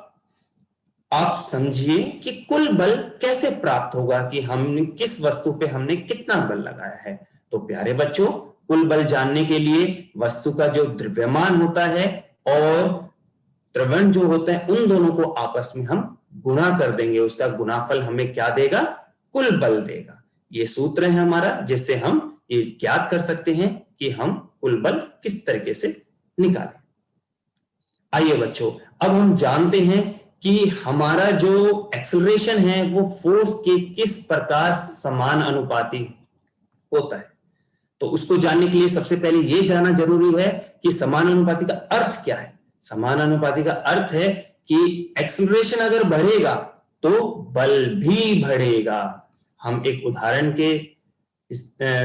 आप समझिए कि कुल बल कैसे प्राप्त होगा, कि हमने किस वस्तु पे हमने कितना बल लगाया है। तो प्यारे बच्चों, कुल बल जानने के लिए वस्तु का जो द्रव्यमान होता है और त्वरण जो होता है, उन दोनों को आपस में हम गुणा कर देंगे। उसका गुणाफल हमें क्या देगा, कुल बल देगा। ये सूत्र है हमारा, जिससे हम ये ज्ञात कर सकते हैं कि हम कुल बल किस तरीके से निकालें। आइए बच्चों, अब हम जानते हैं कि हमारा जो एक्सेलरेशन है वो फोर्स के किस प्रकार समान अनुपाती होता है। तो उसको जानने के लिए सबसे पहले ये जानना जरूरी है कि समानुपाती का अर्थ क्या है। समानुपाती का अर्थ है कि एक्सेलरेशन अगर बढ़ेगा तो बल भी बढ़ेगा। हम एक उदाहरण के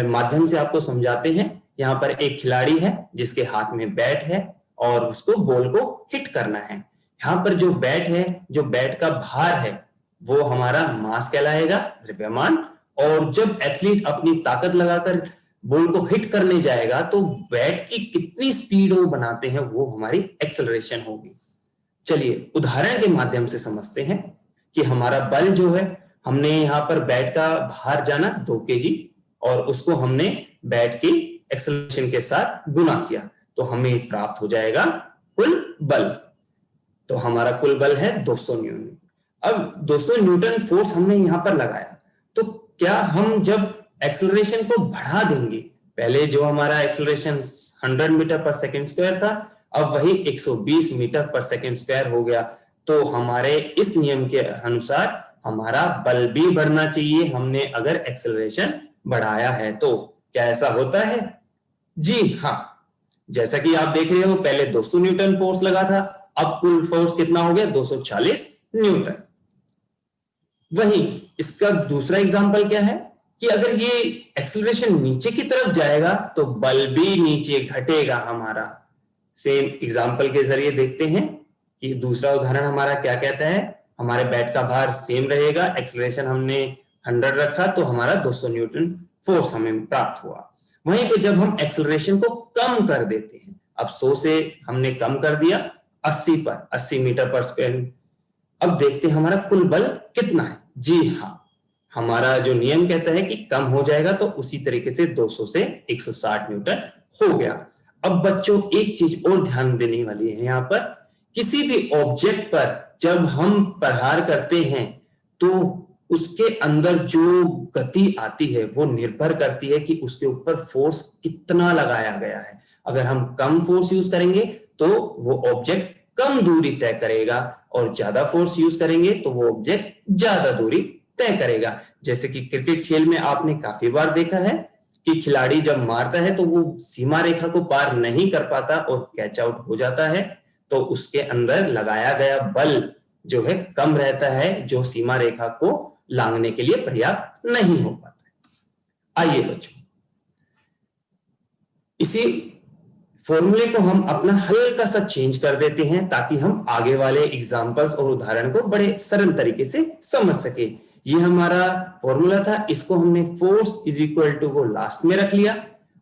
माध्यम से आपको समझाते हैं। यहाँ पर एक खिलाड़ी है जिसके हाथ में बैट है और उसको बॉल को हिट करना है। यहाँ पर जो बैट है, जो बैट का भार है, वो हमारा मास कहलाएगा, द्रव्यमान। और जब एथलीट अपनी ताकत लगाकर बॉल को हिट करने जाएगा तो बैट की कितनी स्पीड वो बनाते हैं वो हमारी एक्सेलरेशन होगी। चलिए उदाहरण के माध्यम से समझते हैं कि हमारा बल जो है, हमने यहाँ पर बैट का भार जाना 2 kg और उसको हमने बैट की एक्सेलरेशन के साथ गुना किया तो हमें प्राप्त हो जाएगा कुल बल। तो हमारा कुल बल है 200 न्यूटन। अब 200 न्यूटन फोर्स हमने यहां पर लगाया, तो क्या हम जब एक्सेलरेशन को बढ़ा देंगे, पहले जो हमारा एक्सेलरेशन 100 मीटर पर सेकंड स्क्वायर था, अब वही 120 मीटर पर सेकंड स्क्वायर हो गया, तो हमारे इस नियम के अनुसार हमारा बल भी बढ़ना चाहिए। हमने अगर एक्सेलरेशन बढ़ाया है तो क्या ऐसा होता है? जी हाँ, जैसा कि आप देख रहे हो, पहले 200 न्यूटन फोर्स लगा था, अब कुल फोर्स कितना हो गया? 240 न्यूटन। वहीं इसका दूसरा एग्जांपल क्या है कि अगर ये एक्सेलरेशन नीचे की तरफ जाएगा तो बल भी नीचे घटेगा हमारा। सेम एग्जांपल के जरिए देखते हैं कि दूसरा उदाहरण हमारा क्या कहता है। हमारे बैट का भार सेम रहेगा, एक्सेलरेशन हमने 100 रखा तो हमारा 200 न्यूटन फोर्स हमें प्राप्त हुआ। वहीं पे जब हम एक्सेलरेशन को कम कर देते हैं, अब 100 से हमने कम कर दिया 80 पर, 80 मीटर पर स्क्वायर, अब देखते हैं हमारा कुल बल कितना है। जी हाँ, हमारा जो नियम कहता है कि कम हो जाएगा, तो उसी तरीके से 200 से 160 न्यूटन हो गया। अब बच्चों एक चीज और ध्यान देने वाली है, यहाँ पर किसी भी ऑब्जेक्ट पर जब हम प्रहार करते हैं तो उसके अंदर जो गति आती है वो निर्भर करती है कि उसके ऊपर फोर्स कितना लगाया गया है। अगर हम कम फोर्स यूज करेंगे तो वो ऑब्जेक्ट कम दूरी तय करेगा, और ज्यादा फोर्स यूज करेंगे तो वो ऑब्जेक्ट ज्यादा दूरी तय करेगा। जैसे कि क्रिकेट खेल में आपने काफी बार देखा है कि खिलाड़ी जब मारता है तो वो सीमा रेखा को पार नहीं कर पाता और कैच आउट हो जाता है, तो उसके अंदर लगाया गया बल जो है कम रहता है, जो सीमा रेखा को लांघने के लिए पर्याप्त नहीं हो पाता है। आइए बच्चों, इसी फॉर्मूले को हम अपना हल्का सा चेंज कर देते हैं ताकि हम आगे वाले एग्जांपल्स और उदाहरण को बड़े सरल तरीके से समझ सके। ये हमारा फॉर्मूला था, इसको हमने फोर्स इज इक्वल टू को लास्ट में रख लिया।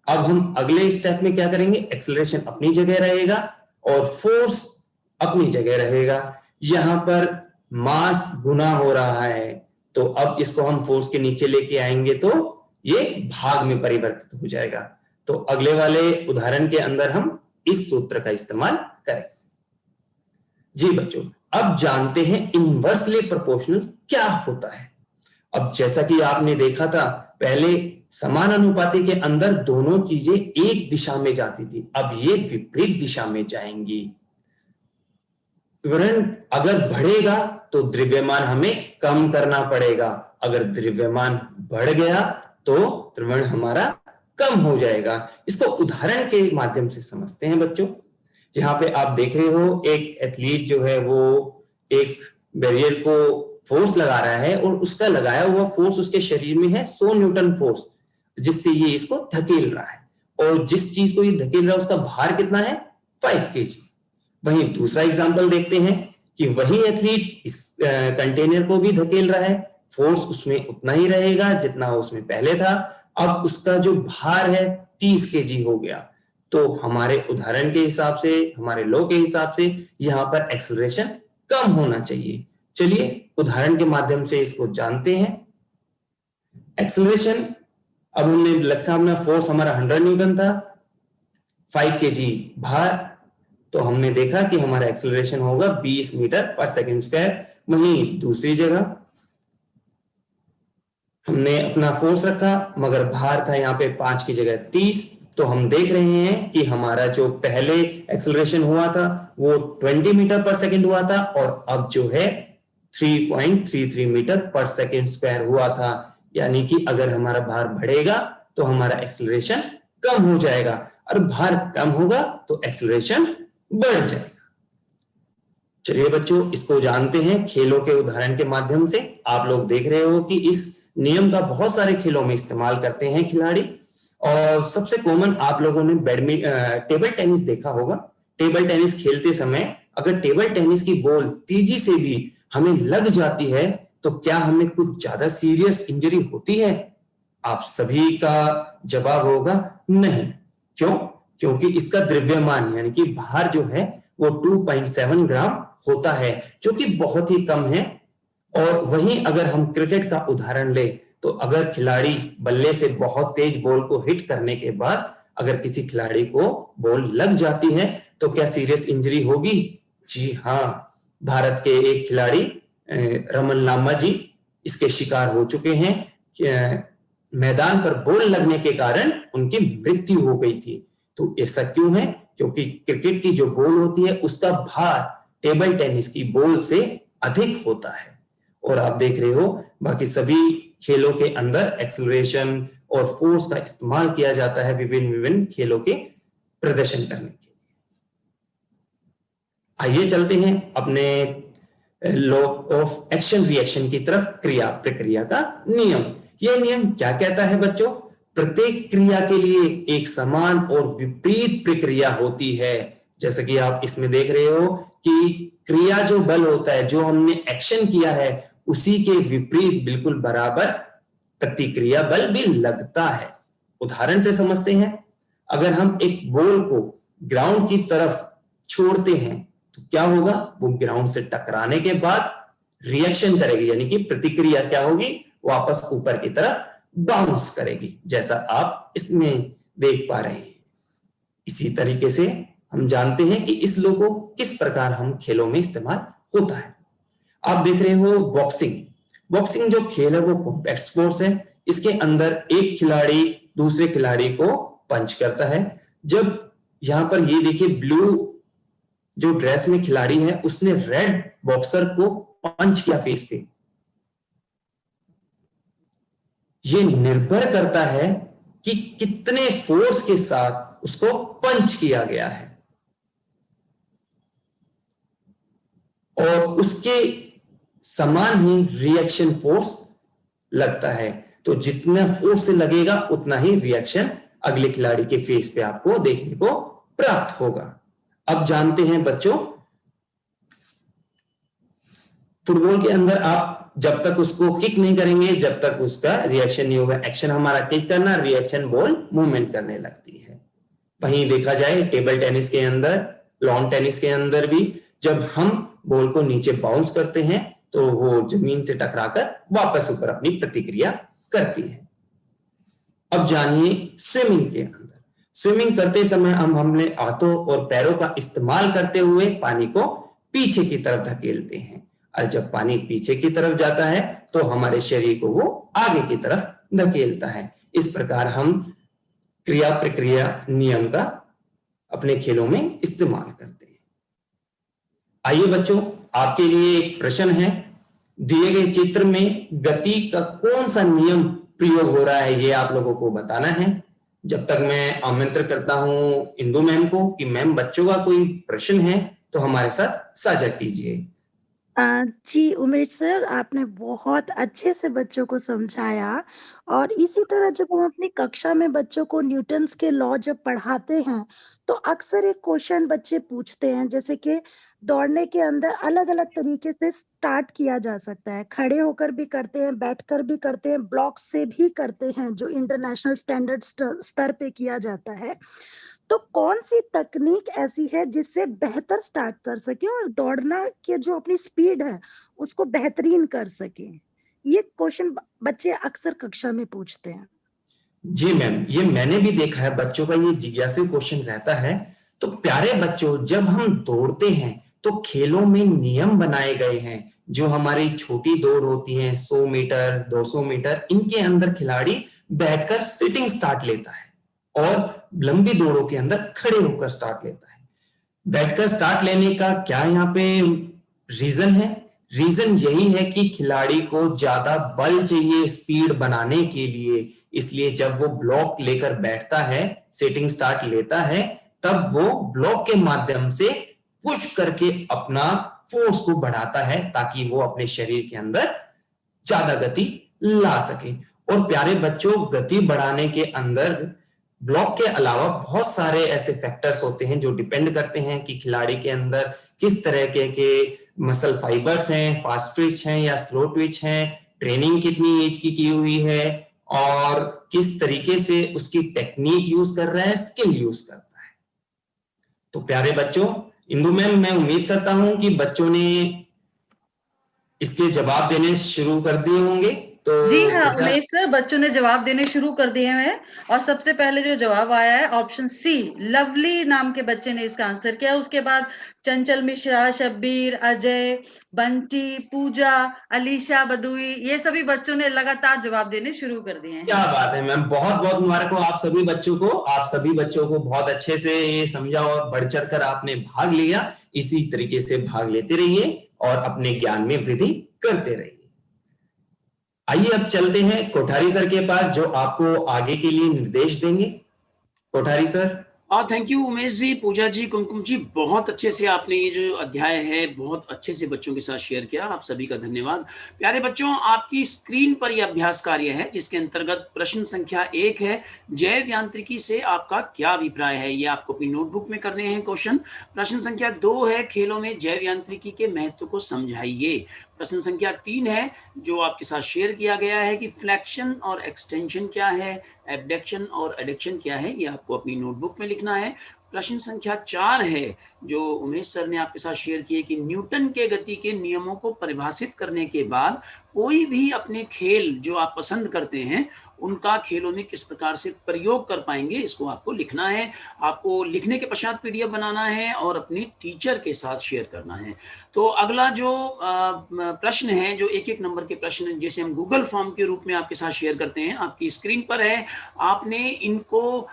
अब हम अगले स्टेप में क्या करेंगे, एक्सेलरेशन अपनी जगह रहेगा और फोर्स अपनी जगह रहेगा। यहां पर मास गुना हो रहा है, तो अब इसको हम फोर्स के नीचे लेके आएंगे तो ये भाग में परिवर्तित हो जाएगा। तो अगले वाले उदाहरण के अंदर हम इस सूत्र का इस्तेमाल करें। जी बच्चों, अब जानते हैं इनवर्सली प्रोपोर्शनल क्या होता है। अब जैसा कि आपने देखा था, पहले समानुपाती के अंदर दोनों चीजें एक दिशा में जाती थी, अब ये विपरीत दिशा में जाएंगी। त्वरण अगर बढ़ेगा तो द्रव्यमान हमें कम करना पड़ेगा, अगर द्रव्यमान बढ़ गया तो त्वरण हमारा कम हो जाएगा। इसको उदाहरण के माध्यम से समझते हैं बच्चों। यहाँ पे आप देख रहे हो, एक एथलीट जो है वो एक बैरियर को फोर्स लगा रहा है और उसका लगाया हुआ फोर्स उसके शरीर में है 100 न्यूटन फोर्स, जिससे ये इसको धकेल रहा है, और जिस चीज को ये धकेल रहा है उसका भार कितना है, 5 kg। वहीं दूसरा एग्जांपल देखते हैं कि वही एथलीट इस कंटेनर को भी धकेल रहा है, फोर्स उसमें उतना ही रहेगा जितना उसमें पहले था, अब उसका जो भार है 30 kg हो गया। तो हमारे उदाहरण के हिसाब से, हमारे लॉ के हिसाब से यहाँ पर एक्सेलरेशन कम होना चाहिए। चलिए उदाहरण के माध्यम से इसको जानते हैं। एक्सेलरेशन, अब हमने लिखा, अपना फोर्स हमारा 100 न्यूटन था, 5 kg भार, तो हमने देखा कि हमारा एक्सेलरेशन होगा 20 मीटर पर सेकंड स्क्वायर। वहीं दूसरी जगह हमने अपना फोर्स रखा, मगर भार था यहाँ पे 5 की जगह 30, तो हम देख रहे हैं कि हमारा जो पहले एक्सेलरेशन हुआ था वो 20 मीटर पर सेकंड हुआ था, और अब जो है 3.33 मीटर पर सेकंड स्क्वायर हुआ था। यानी कि अगर हमारा भार बढ़ेगा तो हमारा एक्सेलरेशन कम हो जाएगा, और भार कम होगा तो एक्सेलरेशन बढ़ जाएगा। चलिए बच्चों, इसको जानते हैं खेलों के उदाहरण के माध्यम से। आप लोग देख रहे हो कि इस नियम का बहुत सारे खेलों में इस्तेमाल करते हैं खिलाड़ी, और सबसे कॉमन आप लोगों ने टेबल टेनिस देखा होगा। टेबल टेनिस खेलते समय अगर टेबल टेनिस की बॉल तेजी से भी हमें लग जाती है तो क्या हमें कुछ ज्यादा सीरियस इंजरी होती है? आप सभी का जवाब होगा नहीं। क्यों? क्योंकि इसका द्रव्यमान यानी कि भार जो है वो 2.7 ग्राम होता है, जो कि बहुत ही कम है। और वहीं अगर हम क्रिकेट का उदाहरण ले तो अगर खिलाड़ी बल्ले से बहुत तेज बॉल को हिट करने के बाद अगर किसी खिलाड़ी को बॉल लग जाती है तो क्या सीरियस इंजरी होगी? जी हाँ, भारत के एक खिलाड़ी रमन लांबा जी इसके शिकार हो चुके हैं। मैदान पर बॉल लगने के कारण उनकी मृत्यु हो गई थी। तो ऐसा क्यों है? क्योंकि क्रिकेट की जो बॉल होती है उसका भार टेबल टेनिस की बॉल से अधिक होता है। और आप देख रहे हो बाकी सभी खेलों के अंदर एक्सेलरेशन और फोर्स का इस्तेमाल किया जाता है विभिन्न खेलों के प्रदर्शन करने के लिए। आइए चलते हैं अपने लॉ ऑफ एक्शन रिएक्शन की तरफ, क्रिया प्रक्रिया का नियम। यह नियम क्या कहता है बच्चों? प्रत्येक क्रिया के लिए एक समान और विपरीत प्रक्रिया होती है। जैसा कि आप इसमें देख रहे हो कि क्रिया जो बल होता है, जो हमने एक्शन किया है, उसी के विपरीत बिल्कुल बराबर प्रतिक्रिया बल भी लगता है। उदाहरण से समझते हैं। अगर हम एक बॉल को ग्राउंड की तरफ छोड़ते हैं तो क्या होगा? वो ग्राउंड से टकराने के बाद रिएक्शन करेगी, यानी कि प्रतिक्रिया क्या होगी? वापस ऊपर की तरफ बाउंस करेगी, जैसा आप इसमें देख पा रहे हैं। इसी तरीके से हम जानते हैं कि इस लॉ को किस प्रकार हम खेलों में इस्तेमाल होता है। आप देख रहे हो बॉक्सिंग। बॉक्सिंग जो खेल है वो कॉम्पैक्ट स्पोर्ट्स है। इसके अंदर एक खिलाड़ी दूसरे खिलाड़ी को पंच करता है। जब यहां पर ये देखिए ब्लू जो ड्रेस में खिलाड़ी है उसने रेड बॉक्सर को पंच किया फेस पे, ये निर्भर करता है कि कितने फोर्स के साथ उसको पंच किया गया है और उसके समान ही रिएक्शन फोर्स लगता है। तो जितना फोर्स से लगेगा उतना ही रिएक्शन अगले खिलाड़ी के फेस पे आपको देखने को प्राप्त होगा। अब जानते हैं बच्चों, फुटबॉल के अंदर आप जब तक उसको किक नहीं करेंगे जब तक उसका रिएक्शन नहीं होगा। एक्शन हमारा किक करना, रिएक्शन बॉल मूवमेंट करने लगती है। वहीं देखा जाए टेबल टेनिस के अंदर, लॉन टेनिस के अंदर भी जब हम बॉल को नीचे बाउंस करते हैं तो वो जमीन से टकराकर वापस ऊपर अपनी प्रतिक्रिया करती है। अब जानिए स्विमिंग के अंदर। स्विमिंग करते समय हमने हाथों और पैरों का इस्तेमाल करते हुए पानी को पीछे की तरफ धकेलते हैं, और जब पानी पीछे की तरफ जाता है तो हमारे शरीर को वो आगे की तरफ धकेलता है। इस प्रकार हम क्रिया प्रक्रिया नियम का अपने खेलों में इस्तेमाल करते हैं। आइए बच्चों, आपके लिए एक प्रश्न है। दिए गए चित्र में गति का कौन सा नियम प्रयोग हो रहा है, ये आप लोगों को बताना है। जब तक मैं आमंत्रित करता हूं इंदु मैम को कि मैम बच्चों का कोई प्रश्न है तो हमारे साथ साझा कीजिए। जी उमेश सर, आपने बहुत अच्छे से बच्चों को समझाया। और इसी तरह जब हम अपनी कक्षा में बच्चों को न्यूटन्स के लॉ जब पढ़ाते हैं तो अक्सर एक क्वेश्चन बच्चे पूछते हैं, जैसे कि दौड़ने के अंदर अलग अलग तरीके से स्टार्ट किया जा सकता है। खड़े होकर भी करते हैं, बैठकर भी करते हैं, ब्लॉक से भी करते हैं, जो इंटरनेशनल स्टैंडर्ड स्तर पे किया जाता है। तो कौन सी तकनीक ऐसी है जिससे बेहतर स्टार्ट कर सके और दौड़ना के जो अपनी स्पीड है उसको बेहतरीन कर सके? ये क्वेश्चन बच्चे अक्सर कक्षा में पूछते हैं। जी मैम, ये मैंने भी देखा है, बच्चों का ये जिज्ञासु क्वेश्चन रहता है। तो प्यारे बच्चों, जब हम दौड़ते हैं तो खेलों में नियम बनाए गए हैं। जो हमारी छोटी दौड़ होती है 100 मीटर 200 मीटर, इनके अंदर खिलाड़ी बैठकर सिटिंग स्टार्ट लेता है और लंबी दौड़ों के अंदर खड़े होकर स्टार्ट लेता है। बैठकर स्टार्ट लेने का क्या यहाँ पे रीजन है? रीजन यही है कि खिलाड़ी को ज्यादा बल चाहिए स्पीड बनाने के लिए, इसलिए जब वो ब्लॉक लेकर बैठता है, सेटिंग स्टार्ट लेता है, तब वो ब्लॉक के माध्यम से पुश करके अपना फोर्स को बढ़ाता है ताकि वो अपने शरीर के अंदर ज्यादा गति ला सके। और प्यारे बच्चों, गति बढ़ाने के अंदर ब्लॉक के अलावा बहुत सारे ऐसे फैक्टर्स होते हैं जो डिपेंड करते हैं कि खिलाड़ी के अंदर किस तरह के मसल फाइबर्स हैं, फास्ट ट्विच हैं या स्लो ट्विच हैं, ट्रेनिंग कितनी एज की हुई है और किस तरीके से उसकी टेक्निक यूज कर रहा है, स्किल यूज करता है। तो प्यारे बच्चों, इंदु मैम, मैं उम्मीद करता हूं कि बच्चों ने इसके जवाब देने शुरू कर दिए होंगे। तो जी हाँ उमेश सर, बच्चों ने जवाब देने शुरू कर दिए हैं और सबसे पहले जो जवाब आया है ऑप्शन सी, लवली नाम के बच्चे ने इसका आंसर किया। उसके बाद चंचल मिश्रा, शब्बीर, अजय, बंटी, पूजा, अलीशा बदुई, ये सभी बच्चों ने लगातार जवाब देने शुरू कर दिए हैं। क्या बात है मैम, बहुत बहुत मुबारक हो आप सभी बच्चों को। आप सभी बच्चों को बहुत अच्छे से ये समझा और बढ़ चढ़ कर आपने भाग लिया। इसी तरीके से भाग लेते रहिए और अपने ज्ञान में वृद्धि करते रहिए। आइए अब चलते हैं कोठारी सर के पास, जो आपको आगे के लिए निर्देश देंगे। Kothari sir. Thank you Umesh ji, Pooja ji, Kumkum ji, बहुत अच्छे से आपने ये जो अध्याय है बहुत अच्छे से बच्चों के साथ शेयर किया। आप सभी का धन्यवाद। प्यारे बच्चों, आपकी स्क्रीन पर यह अभ्यास कार्य है जिसके अंतर्गत प्रश्न संख्या 1 है, जैव यांत्रिकी से आपका क्या अभिप्राय है। ये आपको अपनी नोटबुक में करने हैं क्वेश्चन। प्रश्न संख्या 2 है, खेलों में जैव यांत्रिकी के महत्व को समझाइए। प्रश्न संख्या 3 है जो आपके साथ शेयर किया गया है कि फ्लेक्शन और एक्सटेंशन क्या है, एबडक्शन और एडक्शन क्या है, ये आपको अपनी नोटबुक में लिखना है। प्रश्न संख्या 4 है जो उमेश सर ने आपके साथ शेयर किए कि न्यूटन के गति के नियमों को परिभाषित करने के बाद कोई भी अपने खेल जो आप पसंद करते हैं उनका खेलों में किस प्रकार से प्रयोग कर पाएंगे, इसको आपको लिखना है। आपको लिखने के पश्चात पीडीएफ बनाना है और अपनी टीचर के साथ शेयर करना है। तो अगला जो प्रश्न है, जो एक नंबर के प्रश्न जैसे हम गूगल फॉर्म के रूप में आपके साथ शेयर करते हैं, आपकी स्क्रीन पर है। आपने इनको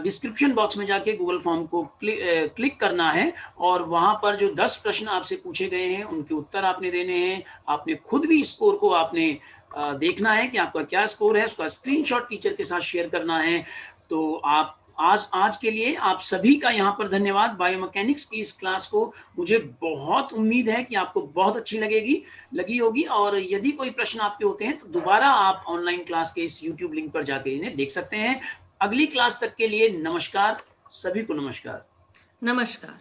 डिस्क्रिप्शन बॉक्स में जाके गूगल फॉर्म को क्लिक करना है और वहां पर जो 10 प्रश्न आपसे पूछे गए हैं उनके उत्तर आपने देने हैं। आपने खुद भी स्कोर को आपने देखना है कि आपका क्या स्कोर है, उसका स्क्रीनशॉट टीचर के साथ शेयर करना है। तो आप आज के लिए आप सभी का यहाँ पर धन्यवाद। बायोमैकेनिक्स की इस क्लास को मुझे बहुत उम्मीद है कि आपको बहुत अच्छी लगी होगी और यदि कोई प्रश्न आपके होते हैं तो दोबारा आप ऑनलाइन क्लास के इस यूट्यूब लिंक पर जाके इन्हें देख सकते हैं। अगली क्लास तक के लिए नमस्कार, सभी को नमस्कार। नमस्कार।